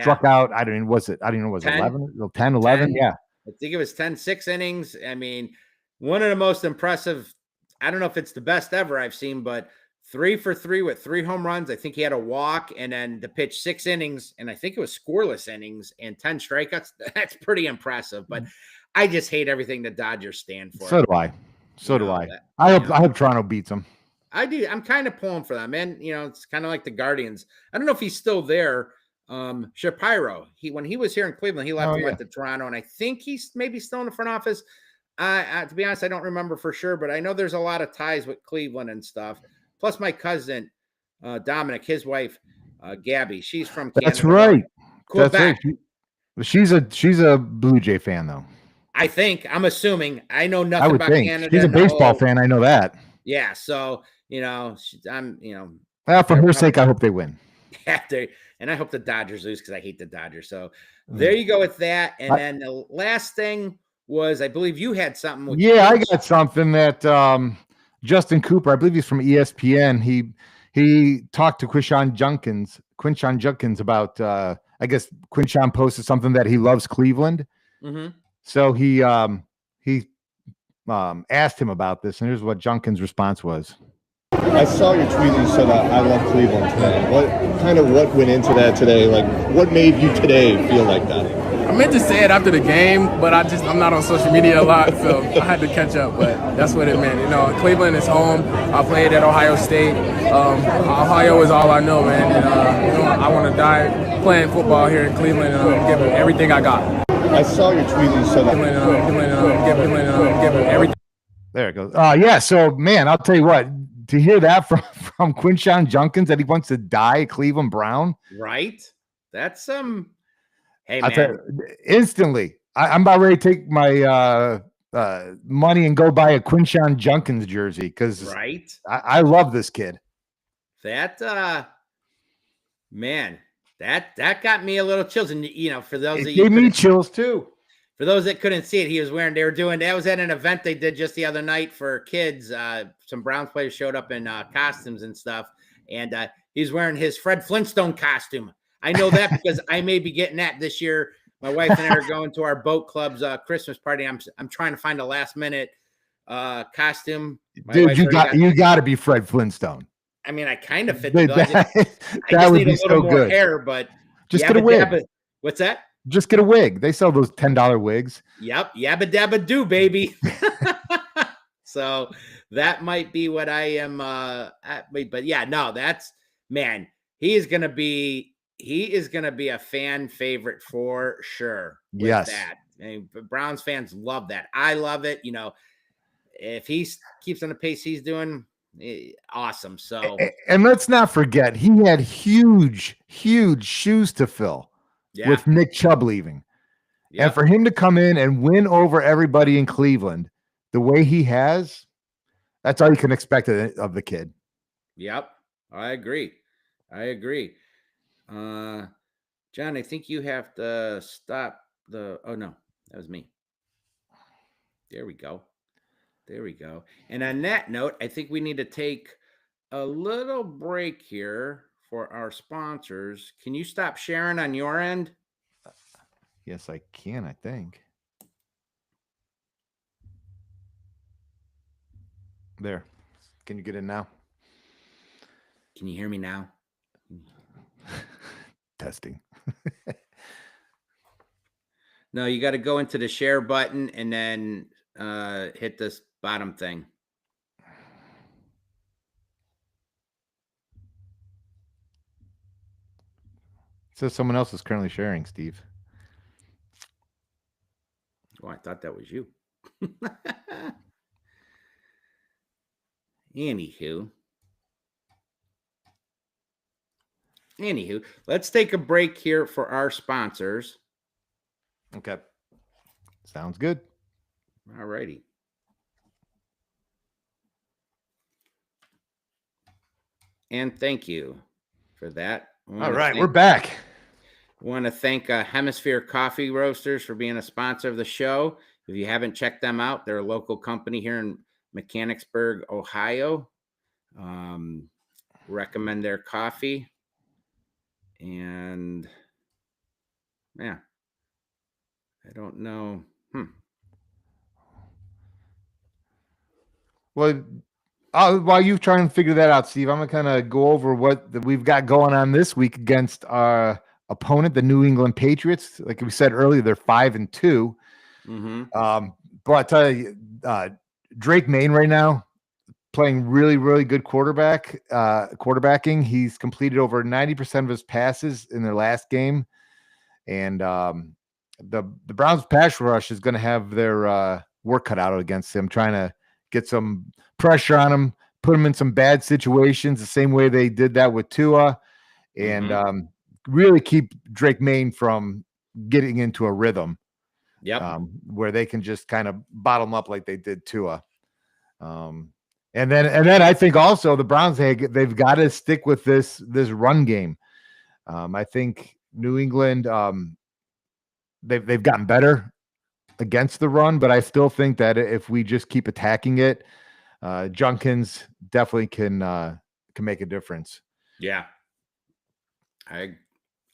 struck out? I don't know, was it 11? 10, 11? Yeah.
I think it was 6 innings. I mean, one of the most impressive, I don't know if it's the best ever I've seen, but 3 for 3 with 3 home runs. I think he had a walk, and then to pitch 6 innings, and I think it was scoreless innings and 10 strikeouts. That's pretty impressive, but I just hate everything the Dodgers stand for.
So do I. I hope Toronto beats them.
I do. I'm kind of pulling for them. And, it's kind of like the Guardians. I don't know if he's still there. Shapiro, when he was here in Cleveland, he left and went to Toronto, and I think he's maybe still in the front office. To be honest, I don't remember for sure, but I know there's a lot of ties with Cleveland and stuff. Plus, my cousin Dominic, his wife Gabby, she's from Canada.
That's right.
Quebec.
That's right. She's a Blue Jay fan, though.
I think. I'm assuming. I know
I
nothing
would
about
think
Canada.
she's a
and the
baseball
whole-
fan. I know that.
Yeah, so I'm
Well, for
I
her
wanna-
sake, I hope they win.
and I hope the Dodgers lose because I hate the Dodgers. So
Mm.
there you go with that. And then the last thing was, I believe you had something. With
Yeah, I
kids.
got something that Justin Cooper, I believe he's from ESPN. He talked to Quinshon Judkins about I guess Quinshon posted something that he loves Cleveland.
Mhm.
So he asked him about this, and here's what Judkins' response was.
I saw your tweet that you said I love Cleveland today. What went into that today? Like, what made you today feel like that?
I meant to say it after the game, but I'm not on social media a lot, so I had to catch up. But that's what it meant. Cleveland is home. I played at Ohio State. Ohio is all I know, man. And, I want to die playing football here in Cleveland and give it everything I got.
I saw your tweet that you said
give it everything.
There it goes. Yeah. So, man, I'll tell you what. To hear that from Quinshon Judkins that he wants to die Cleveland Brown,
right? That's Hey,
I'll
man.
tell you, instantly, I'm about ready to take my money and go buy a Quinshon Judkins jersey because
Right?
I love this kid.
That man, that got me a little chills. And for those
It gave me chills too.
For those that couldn't see it, that was at an event they did just the other night for kids. Some Browns players showed up in costumes and stuff, and he's wearing his Fred Flintstone costume. I know that because I may be getting that this year. My wife and I are going to our boat club's Christmas party. I'm trying to find a last minute costume.
Dude, you got to be Fred Flintstone.
I mean, I kind of fit the bill.
That would be so good.
Hair, but
just get a wig.
What's that?
Just get a wig. They sell those $10 wigs.
Yep. Yabba dabba do, baby. So that might be what I am. But yeah, no, that's, man, he is going to be a fan favorite for sure.
Yes.
That. Browns fans love that. I love it. If he keeps on the pace he's doing, awesome. So,
and let's not forget, he had huge shoes to fill.
Yeah.
With Nick Chubb leaving.
Yep.
And for him to come in and win over everybody in Cleveland the way he has, that's all you can expect of the kid.
Yep. I agree. John, I think you have to stop oh no, that was me. There we go. And on that note, I think we need to take a little break here for our sponsors. Can you stop sharing on your end?
Yes, I can, I think. There. Can you get in now?
Can you hear me now?
Testing.
No, you got to go into the share button and then hit this bottom thing.
So someone else is currently sharing, Steve.
Oh, I thought that was you. Anywho, let's take a break here for our sponsors.
Okay. Sounds good.
All righty. And thank you for that.
All right, we're back.
Want to thank Hemisphere Coffee Roasters for being a sponsor of the show. If you haven't checked them out, they're a local company here in Mechanicsburg, Ohio. Recommend their coffee. And yeah, I don't know.
Well, while you try and figure that out, Steve, I'm going to kind of go over what we've got going on this week against our opponent, the New England Patriots. Like we said earlier, they're 5-2.
Mm-hmm.
But I tell you, Drake Maine right now playing really, really good quarterbacking. He's completed over 90% of his passes in their last game. And the Browns pass rush is going to have their work cut out against him, trying to get some pressure on him, put him in some bad situations the same way they did that with Tua, and really keep Drake Maine from getting into a rhythm.
Yep.
Where they can just kind of bottom up like they did Tua. And then I think also the Browns, they've got to stick with this run game. I think New England, they've gotten better against the run, but I still think that if we just keep attacking it, Junkins definitely can make a difference.
Yeah, I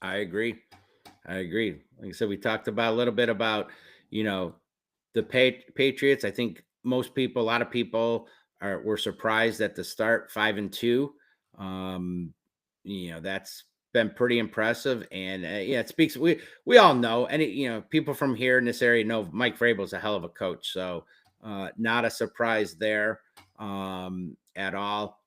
agree. Like I said, we talked about a little bit about, the Patriots. I think a lot of people were surprised at the start, 5-2. That's been pretty impressive. And it speaks, we all know, and people from here in this area know Mike Vrabel's a hell of a coach. So not a surprise there at all.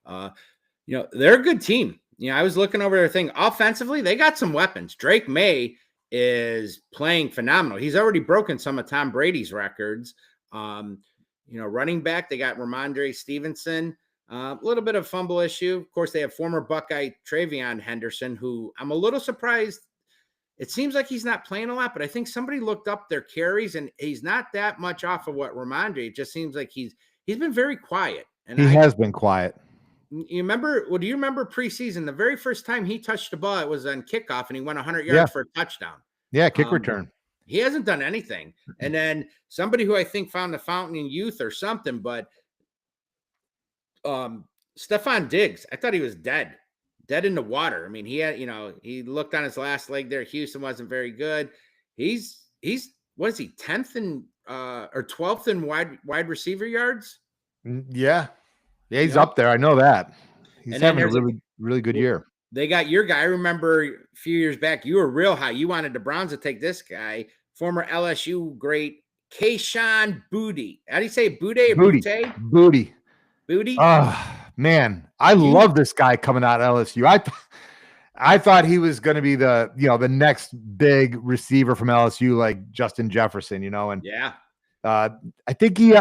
They're a good team. I was looking over their thing. Offensively, they got some weapons. Drake May is playing phenomenal. He's already broken some of Tom Brady's records. Running back, they got Ramondre Stevenson. A little bit of fumble issue. Of course, they have former Buckeye Travion Henderson, who I'm a little surprised. It seems like he's not playing a lot, but I think somebody looked up their carries, and he's not that much off of what Ramondre. It just seems like he's been very quiet. And
he has been quiet.
Do you remember preseason? The very first time he touched the ball, it was on kickoff, and he went 100 yards for a touchdown.
Yeah, kick return.
He hasn't done anything. And then somebody who I think found the fountain in youth or something, but Stephon Diggs, I thought he was dead in the water. I mean, he had, he looked on his last leg there. Houston wasn't very good. He's what is he, 10th in or 12th in wide receiver yards?
Yeah, he's up there. I know that. He's having a really, really good year.
They got your guy. I remember a few years back, you were real high. You wanted the Browns to take this guy, former LSU great Kayshon Boutte. How do you say Boutte? Boutte.
Oh man, I love this guy coming out of LSU. I thought he was going to be the next big receiver from LSU, like Justin Jefferson. And
yeah.
I think he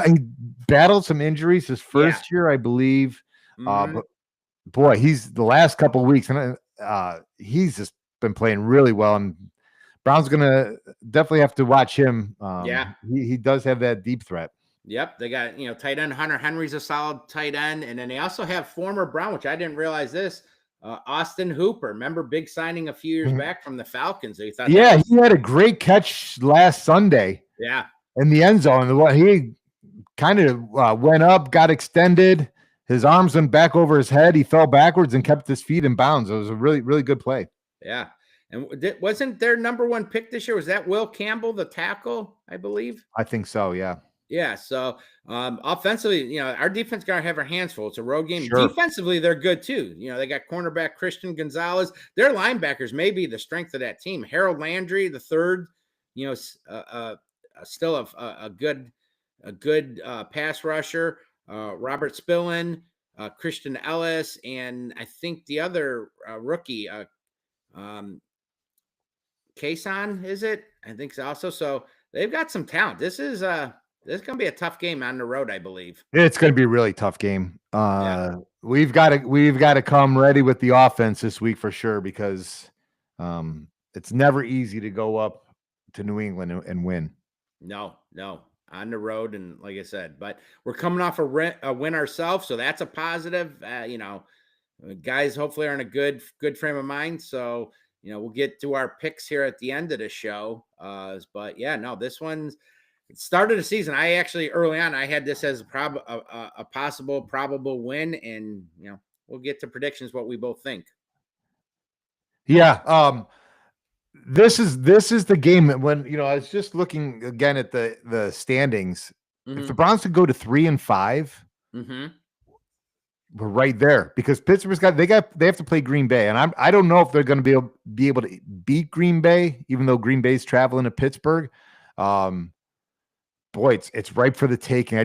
battled some injuries his first year, I believe. But boy, he's the last couple of weeks, and he's just been playing really well. And Brown's gonna definitely have to watch him. He does have that deep threat.
Yep, they got tight end Hunter Henry's a solid tight end, and then they also have former Brown, which I didn't realize this. Austin Hooper, remember big signing a few years back from the Falcons. He
had a great catch last Sunday.
Yeah.
In the end zone, he kind of went up, got extended. His arms went back over his head. He fell backwards and kept his feet in bounds. It was a really, really good play.
Yeah. And wasn't their number one pick this year? Was that Will Campbell, the tackle, I believe?
I think so, yeah.
Yeah. So offensively, our defense got to have our hands full. It's a road game.
Sure.
Defensively, they're good too. They got cornerback Christian Gonzalez. Their linebackers may be the strength of that team. Harold Landry, the third, still a good pass rusher. Robert Spillane, Christian Ellis, and I think the other rookie, Kayshon, is it? I think so also. So they've got some talent. This is going to be a tough game on the road, I believe.
It's going to be a really tough game. We've got to come ready with the offense this week for sure, because it's never easy to go up to New England and win.
No, on the road. And like I said, but we're coming off a win ourselves. So that's a positive, guys hopefully are in a good frame of mind. So, we'll get to our picks here at the end of the show. But yeah, no, this one's start of the season. I actually, early on, I had this as a possible probable win, and, we'll get to predictions, what we both think.
Yeah. This is the game that when, I was just looking again at the standings. Mm-hmm. If the Browns could go to 3-5, we're right there, because Pittsburgh's they have to play Green Bay. And I don't know if they're going to be able to beat Green Bay, even though Green Bay's traveling to Pittsburgh. Boy, it's ripe for the taking.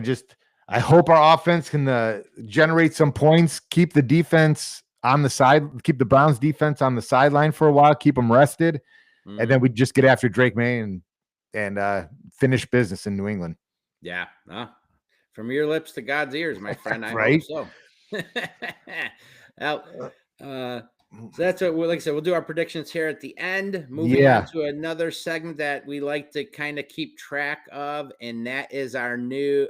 I hope our offense can generate some points, keep the defense on the side, keep the Browns defense on the sideline for a while, keep them rested. And then we just get after Drake May and finish business in New England.
Yeah. From your lips to God's ears, my friend. I
right?
hope so. So that's what, like I said, we'll do our predictions here at the end. Moving on to another segment that we like to kind of keep track of, and that is our new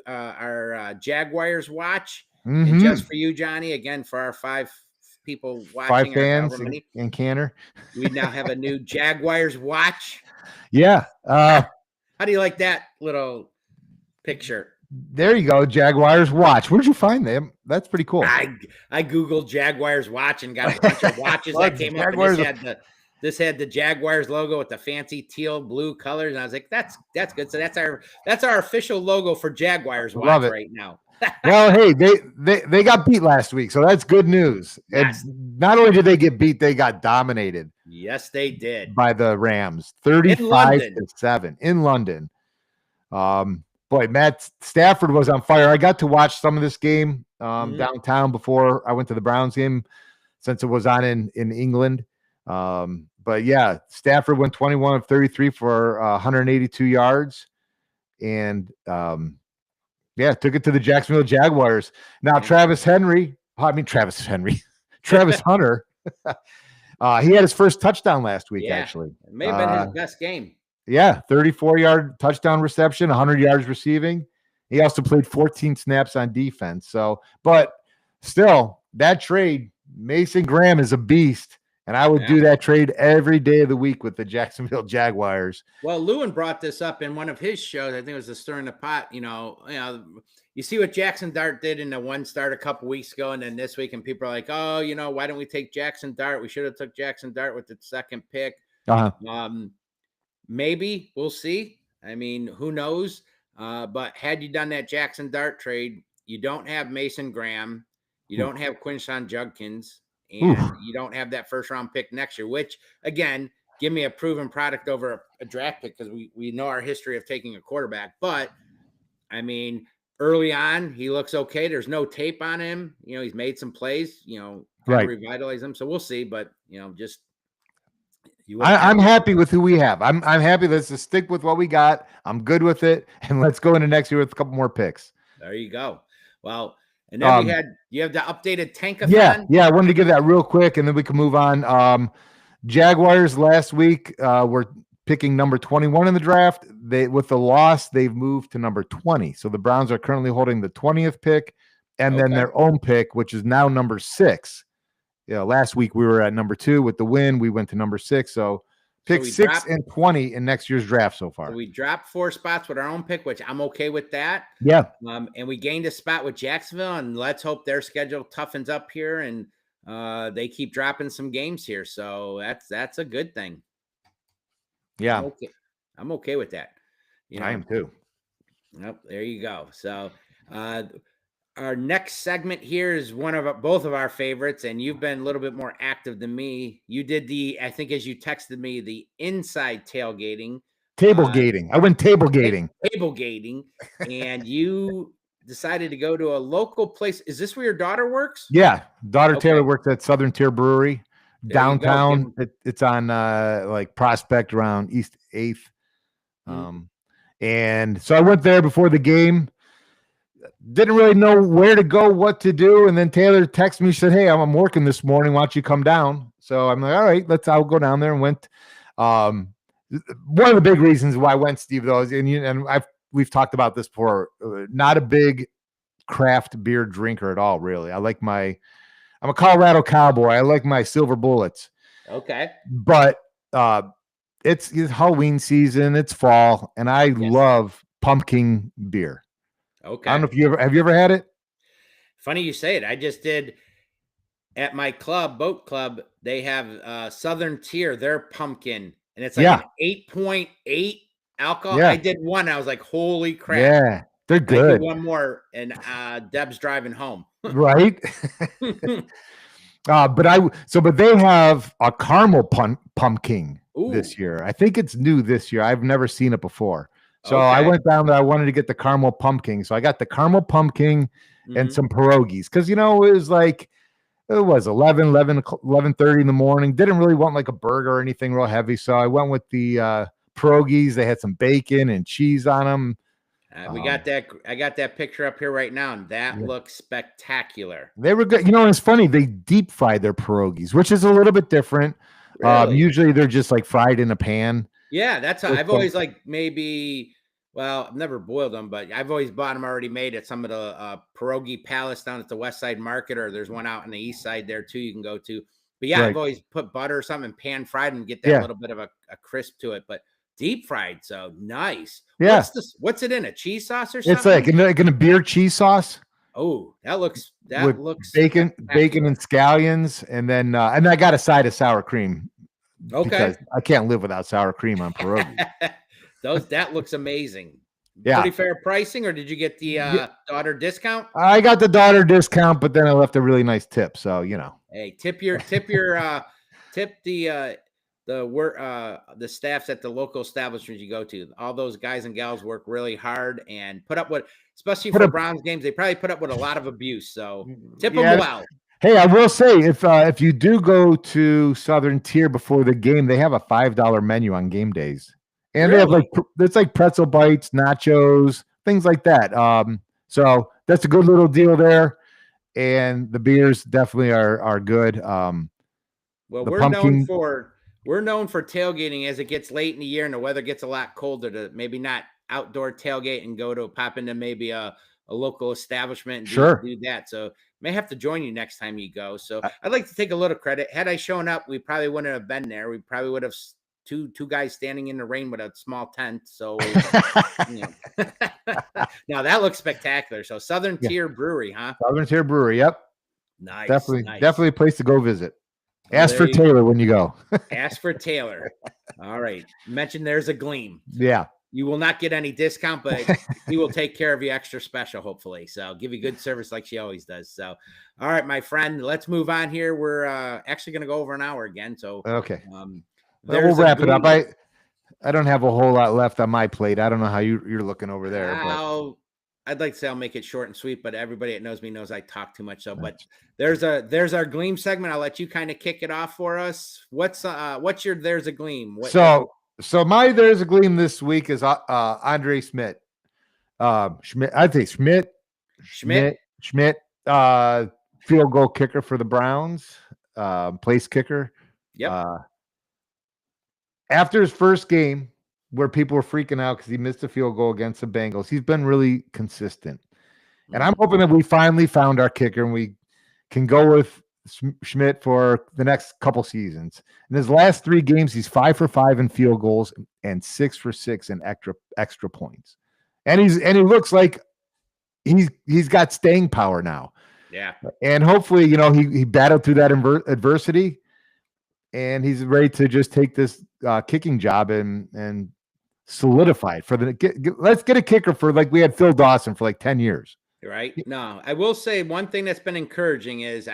Jaguars watch. And just for you, Johnny, again, for our 5 people watching,
5 fans in Canner,
we now have a new Jaguars watch.
Yeah.
How do you like that little picture?
There you go, Jaguars watch. Where'd you find them? That's pretty cool.
I Googled Jaguars watch and got a bunch of watches that came up. And this had the Jaguars logo with the fancy teal blue colors, and I was like, that's good. So that's our official logo for Jaguars watch right now.
Well, hey, they got beat last week, so that's good news. Yes. And not only did they get beat, they got dominated.
Yes, they did
by the Rams, 35-7 in London. Boy, Matt Stafford was on fire. I got to watch some of this game downtown before I went to the Browns game, since it was on in England. But yeah, Stafford went 21 of 33 for 182 yards, and took it to the Jacksonville Jaguars. Now Travis Hunter, he had his first touchdown last week. Actually,
it may have been his best game.
Yeah, 34-yard touchdown reception, 100 yards receiving. He also played 14 snaps on defense. So, but still, that trade, Mason Graham is a beast, and I would do that trade every day of the week with the Jacksonville Jaguars.
Well, Lewin brought this up in one of his shows. I think it was the Stirring the Pot. You see what Jackson Dart did in the one start a couple weeks ago, and then this week, and people are like, "Oh, why don't we take Jackson Dart? We should have took Jackson Dart with the second pick." Maybe we'll see. I mean, who knows? But had you done that Jackson Dart trade, you don't have Mason Graham, you don't have Quinshon Judkins, and you don't have that first round pick next year, which again, give me a proven product over a draft pick, because we know our history of taking a quarterback. But I mean, early on, he looks okay. There's no tape on him. He's made some plays, revitalize him. So we'll see. But just
I'm happy with who we have. I'm happy. Let's just stick with what we got. I'm good with it, and let's go into next year with a couple more picks.
There you go. Well, and then you have the updated tankathon.
Yeah. I wanted to give that real quick, and then we can move on. Jaguars last week were picking number 21 in the draft. With the loss, they've moved to number 20. So the Browns are currently holding the 20th pick, and then their own pick, which is now number 6. Last week we were at number 2 with the win. We went to number 6. So pick 6 and 20 in next year's draft so far.
So we dropped 4 spots with our own pick, which I'm okay with that.
Yeah.
And we gained a spot with Jacksonville, and let's hope their schedule toughens up here and they keep dropping some games here. So that's a good thing.
Yeah.
I'm okay with that.
I am too.
Yep. There you go. So, our next segment here is both of our favorites, and you've been a little bit more active than me. You did I think as you texted me, the inside tailgating.
Tablegating. I went tablegating.
Tablegating, and you decided to go to a local place. Is this where your daughter works?
Yeah. Daughter Taylor works at Southern Tier Brewery downtown. It's on like Prospect around East 8th. And so I went there before the game. Didn't really know where to go, what to do. And then Taylor texted me, said, "Hey, I'm working this morning. Why don't you come down?" So I'm like, all right, I'll go down there, and went. One of the big reasons why I went, Steve, though, we've talked about this before, not a big craft beer drinker at all, really. I'm a Colorado cowboy. I like my silver bullets.
Okay.
But it's Halloween season, it's fall, and I love pumpkin beer.
Okay.
I don't know if have you ever had it?
Funny you say it. I just did at my boat club. They have Southern Tier, their pumpkin, and it's like an 8.8 alcohol. Yeah. I did one. I was like, holy crap.
Yeah, they're good.
I did one more, and Deb's driving home.
Right. But they have a caramel pumpkin this year. I think it's new this year. I've never seen it before. So I went down there. I wanted to get the caramel pumpkin. So I got the caramel pumpkin and some pierogies. Because, it was like, it was 11:30 in the morning. Didn't really want like a burger or anything real heavy. So I went with the pierogies. They had some bacon and cheese on them.
We got that. I got that picture up here right now, and that
Yeah.
looks spectacular.
They were good. You know, it's funny. They deep fried their pierogies, which is a little bit different.
Really?
Usually they're just like fried in a pan.
Yeah, that's how
With
I've
some-
always like maybe. Well, I've never boiled them, but I've always bought them already made at some of the pierogi palace down at the West Side Market, or there's one out on the East Side there too. You can go to. But yeah,
Right.
I've always put butter or something and pan fried and get that
Yeah.
little bit of a crisp to it. But deep fried, so nice.
Yeah.
What's this? What's it in? A cheese sauce or something?
It's like in a beer cheese sauce
Oh, that looks
with bacon and scallions, and then and I got a side of sour cream.
Okay.
Because I can't live without sour cream on pierogi.
That looks amazing.
Yeah.
Pretty fair pricing, or did you get the daughter discount?
I got the daughter discount, but then I left a really nice tip. So
Hey, tip the staffs at the local establishments you go to. All those guys and gals work really hard and put up with, especially for Browns games, they probably put up with a lot of abuse. So tip them well.
Hey, I will say if you do go to Southern Tier before the game, they have a $5 menu on game days. And they have it's like pretzel bites, nachos, things like that. So that's a good little deal there. And the beers definitely are good.
Well, we're known for tailgating as it gets late in the year and the weather gets a lot colder, to maybe not outdoor tailgate and go to pop into maybe a local establishment and do that. So may have to join you next time you go. So I'd like to take a little credit. Had I shown up, we probably wouldn't have been there. We probably would have two guys standing in the rain with a small tent. So now that looks spectacular. So Southern Tier Brewery, huh?
Southern Tier Brewery. Yep.
Nice.
Definitely a place to go visit. Ask for Taylor when you go.
Ask for Taylor. All right. Mention there's a gleam.
Yeah.
You will not get any discount, but he will take care of you extra special, hopefully. So give you good service like she always does. So, all right, my friend, let's move on here. We're actually going to go over an hour again. So,
okay. We'll wrap it up. I don't have a whole lot left on my plate. I don't know how you're looking over there.
I'd like to say I'll make it short and sweet, but everybody that knows me knows I talk too much. So, but there's our Gleam segment. I'll let you kind of kick it off for us. What's your there's a Gleam?
So my there's a Gleam this week is Andre Schmidt. Schmidt. I'd say Schmidt. Field goal kicker for the Browns. Place kicker.
Yep.
After his first game, where people were freaking out because he missed a field goal against the Bengals, he's been really consistent. And I'm hoping that we finally found our kicker and we can go with Schmidt for the next couple seasons. In his last 3 games, he's 5 for 5 in field goals and 6 for 6 in extra points. And he looks like he's got staying power now.
Yeah.
And hopefully, he battled through that adversity and he's ready to just take this kicking job and solidify it let's get a kicker for like we had Phil Dawson for like 10 years.
Right. No, I will say one thing that's been encouraging is,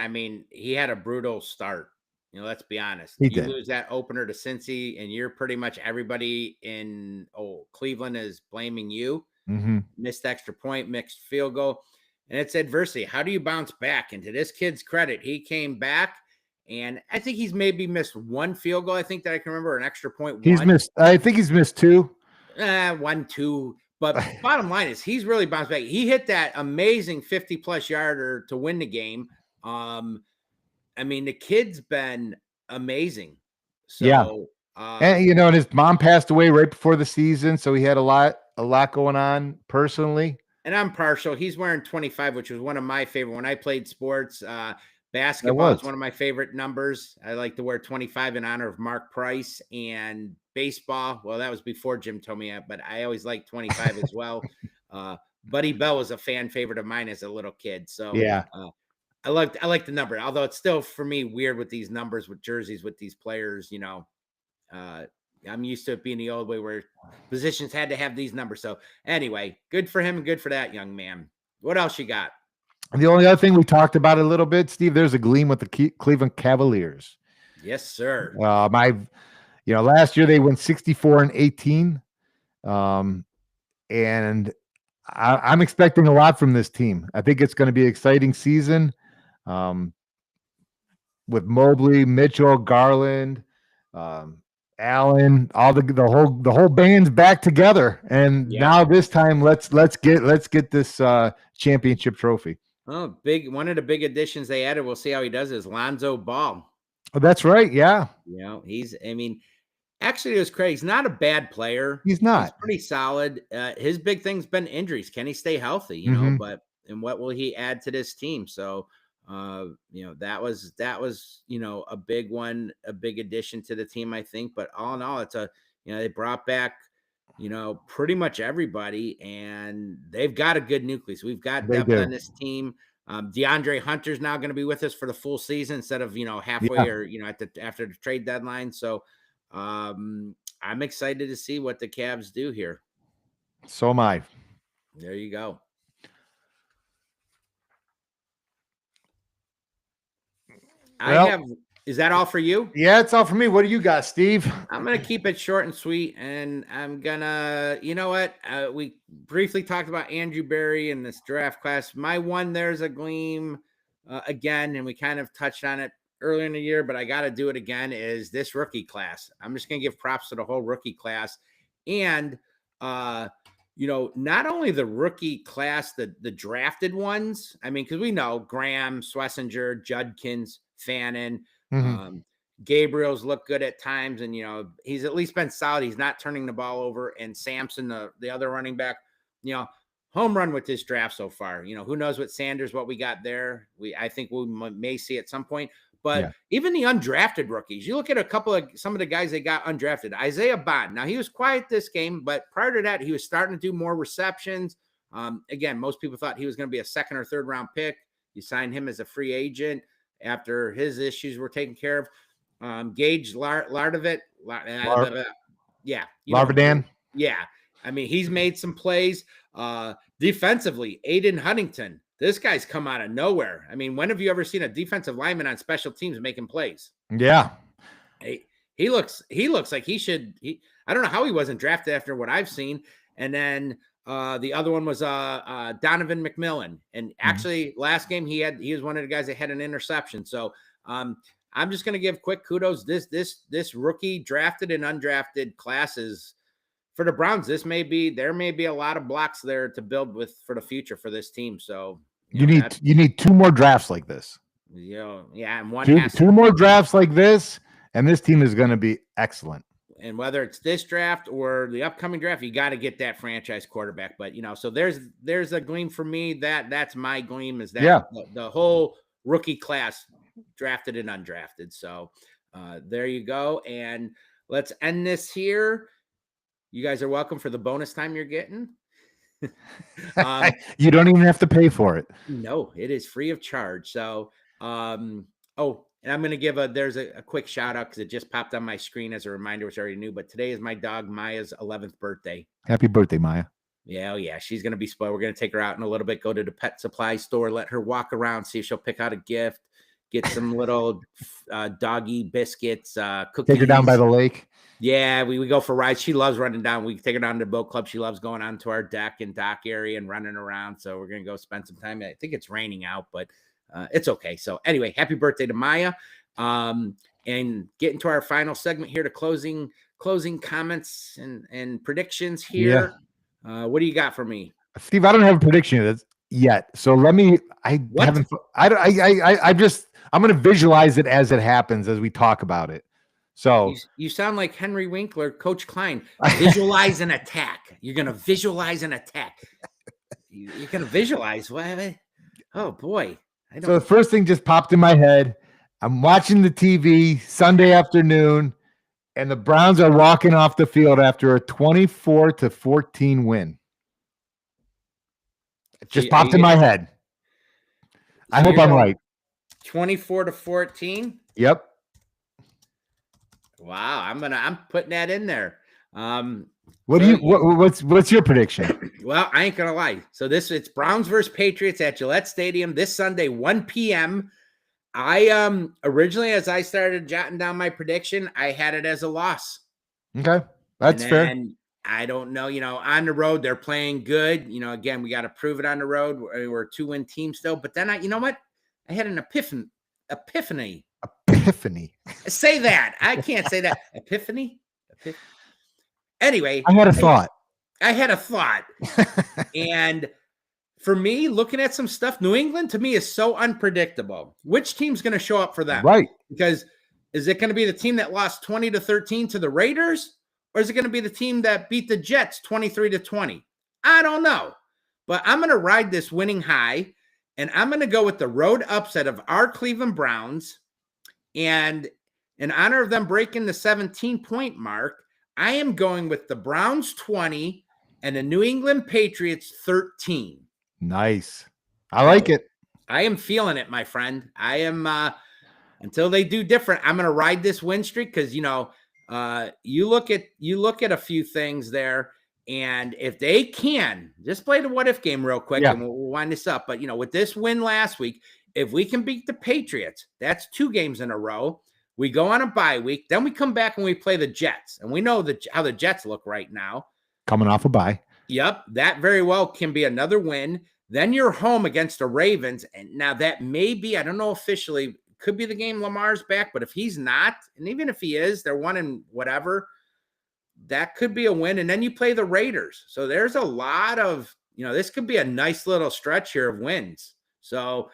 he had a brutal start. Let's be honest. You lose that opener to Cincy, and you're pretty much everybody in Cleveland is blaming you.
Mm-hmm.
Missed extra point, mixed field goal, and it's adversity. How do you bounce back? And to this kid's credit, he came back, and I think he's maybe missed 1 field goal. I think that I can remember an extra point.
I think he's missed 2.
1, 2. But bottom line is he's really bounced back. He hit that amazing 50-plus yarder to win the game. The kid's been amazing. So,
yeah. And his mom passed away right before the season, so he had a lot going on personally.
And I'm partial. He's wearing 25, which was one of my favorite. When I played sports, basketball is one of my favorite numbers. I like to wear 25 in honor of Mark Price. And baseball, well, that was before Jim told me that, but I always liked 25 as well. Buddy Bell was a fan favorite of mine as a little kid. So
yeah,
I like the number, although it's still for me weird with these numbers with jerseys with these players. I'm used to it being the old way where positions had to have these numbers. So anyway, good for him and good for that young man. What else you got?
The only other thing we talked about a little bit, Steve, there's a Gleam with the Cleveland Cavaliers.
Yes, sir.
Last year they went 64-18. And I'm expecting a lot from this team. I think it's going to be an exciting season. With Mobley, Mitchell, Garland, Allen, all the whole band's back together, and now this time let's get this championship trophy.
Oh, one of the big additions they added. We'll see how he does. Is Lonzo Ball.
Oh, that's right. Yeah,
Actually, it was crazy. He's not a bad player.
He's not.
He's pretty solid. His big thing's been injuries. Can he stay healthy? You know, but and what will he add to this team? So, that was a big one, a big addition to the team, I think. But all in all, it's they brought back pretty much everybody, and they've got a good nucleus. We've got depth on this team. DeAndre Hunter's now going to be with us for the full season instead of halfway or after the trade deadline. So. I'm excited to see what the Cavs do here.
So am I.
There you go. Is that all for you?
Yeah, it's all for me. What do you got, Steve?
I'm going to keep it short and sweet, and I'm going to, we briefly talked about Andrew Berry in this draft class. My one, there's a gleam again, and we kind of touched on it earlier in the year, but I got to do it again, is this rookie class. I'm just going to give props to the whole rookie class. And, not only the rookie class, the drafted ones. I mean, because we know Graham, Schlesinger, Judkins, Fannin, Gabriel's looked good at times. And, he's at least been solid. He's not turning the ball over. And Sampson, the other running back, home run with this draft so far. Who knows what Sanders, what we got there. I think we may see at some point. But even the undrafted rookies, you look at some of the guys they got undrafted. Isaiah Bond. Now, he was quiet this game, but prior to that, he was starting to do more receptions. Again, most people thought he was going to be a second or third round pick. You signed him as a free agent after his issues were taken care of. Gage Lardavet.
Larvadan.
Yeah. I mean, he's made some plays. Defensively, Aiden Huntington. This guy's come out of nowhere. I mean, when have you ever seen a defensive lineman on special teams making plays?
Yeah.
He looks like he should. I don't know how he wasn't drafted after what I've seen. And then the other one was Donovan McMillan. And actually, last game he was one of the guys that had an interception. So I'm just going to give quick kudos. This rookie drafted and undrafted classes for the Browns. There may be a lot of blocks there to build with for the future for this team. So.
You need two more drafts like this.
And
two more drafts like this, and this team is going to be excellent.
And whether it's this draft or the upcoming draft, you got to get that franchise quarterback. But so there's a gleam for me. That's my gleam, is that the whole rookie class, drafted and undrafted. So there you go. And let's end this here. You guys are welcome for the bonus time you're getting.
You don't even have to pay for it.
No, it is free of charge. So, and I'm going to give there's a quick shout out because it just popped on my screen as a reminder, which I already knew, but today is my dog Maya's 11th birthday.
Happy birthday, Maya.
Yeah. She's going to be spoiled. We're going to take her out in a little bit, go to the pet supply store, let her walk around, see if she'll pick out a gift, get some little doggy biscuits, cookies.
Take her down by the lake.
Yeah, we go for rides. She loves running down. We take her down to the boat club. She loves going onto our deck and dock area and running around. So we're going to go spend some time. I think it's raining out, but it's okay. So anyway, happy birthday to Maya. And get into our final segment here to closing comments and predictions here. Yeah. What do you got for me?
Steve, I don't have a prediction yet. So let me, I'm going to visualize it as it happens, as we talk about it. So
you sound like Henry Winkler, Coach Klein. Visualize an attack. You're going to visualize an attack. You're going to visualize what? Oh boy!
So the first thing just popped in my head. I'm watching the TV Sunday afternoon, and the Browns are walking off the field after a 24-14 win. It just popped in my head. I hope I'm right.
24-14.
Yep.
Wow, I'm putting that in there.
What's your prediction?
Well, I ain't gonna lie. So it's Browns versus Patriots at Gillette Stadium this Sunday, 1 p.m. I originally, as I started jotting down my prediction, I had it as a loss.
Okay, that's fair.
And I don't know, on the road they're playing good. Again, we got to prove it on the road. We're a 2-win team still. But then I had an epiphany.
Epiphany.
Say that. I can't say that. Epiphany. Anyway,
I had a thought.
I had a thought. And for me, looking at some stuff, New England to me is so unpredictable. Which team's going to show up for them?
Right.
Because is it going to be the team that lost 20-13 to the Raiders? Or is it going to be the team that beat the Jets 23-20? I don't know. But I'm going to ride this winning high, and I'm going to go with the road upset of our Cleveland Browns. And in honor of them breaking the 17-point mark, I am going with the Browns 20 and the New England Patriots 13.
Nice. I like it.
I am feeling it, my friend. I am until they do different. I'm going to ride this win streak because you look at a few things there, and if they can just play the what if game real quick, and we'll wind this up. But with this win last week, if we can beat the Patriots, that's 2 games in a row. We go on a bye week, then we come back and we play the Jets, and we know how the Jets look right now.
Coming off a bye.
Yep, that very well can be another win. Then you're home against the Ravens, and now that may be, I don't know officially, could be the game Lamar's back, but if he's not, and even if he is, they're 1 and whatever, that could be a win. And then you play the Raiders. So there's a lot of, this could be a nice little stretch here of wins. So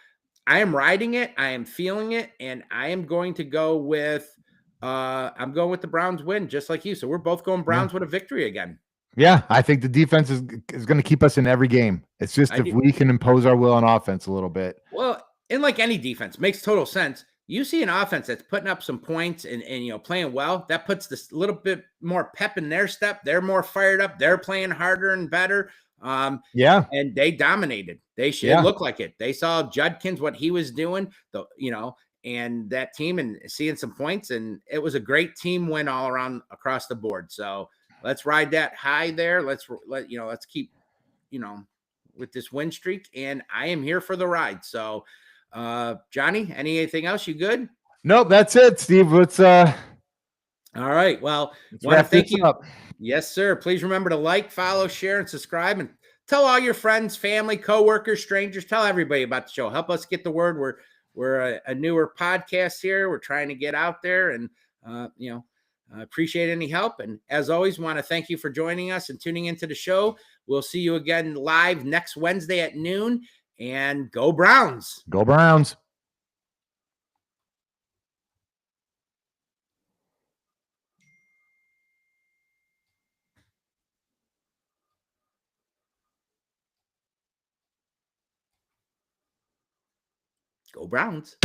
I am riding it. I am feeling it. And I am going to go with, I'm going with the Browns win, just like you. So we're both going Browns with a victory again.
Yeah, I think the defense is going to keep us in every game. It's just if we can impose our will on offense a little bit.
Well, and like any defense, makes total sense. You see an offense that's putting up some points and playing well, that puts this little bit more pep in their step. They're more fired up. They're playing harder and better. And they dominated. They should look like it. They saw Judkins, what he was doing, and that team and seeing some points. And it was a great team win all around across the board. So let's ride that high there. Let's keep, with this win streak. And I am here for the ride. So, Johnny, anything else? You good?
Nope, that's it, Steve. Let's
all right. Well, want to thank you.
Up.
Yes, sir. Please remember to like, follow, share, and subscribe, and tell all your friends, family, coworkers, strangers, tell everybody about the show. Help us get the word. We're a newer podcast here. We're trying to get out there, and I appreciate any help. And as always, want to thank you for joining us and tuning into the show. We'll see you again live next Wednesday at noon. And go Browns.
Go Browns.
Go Browns.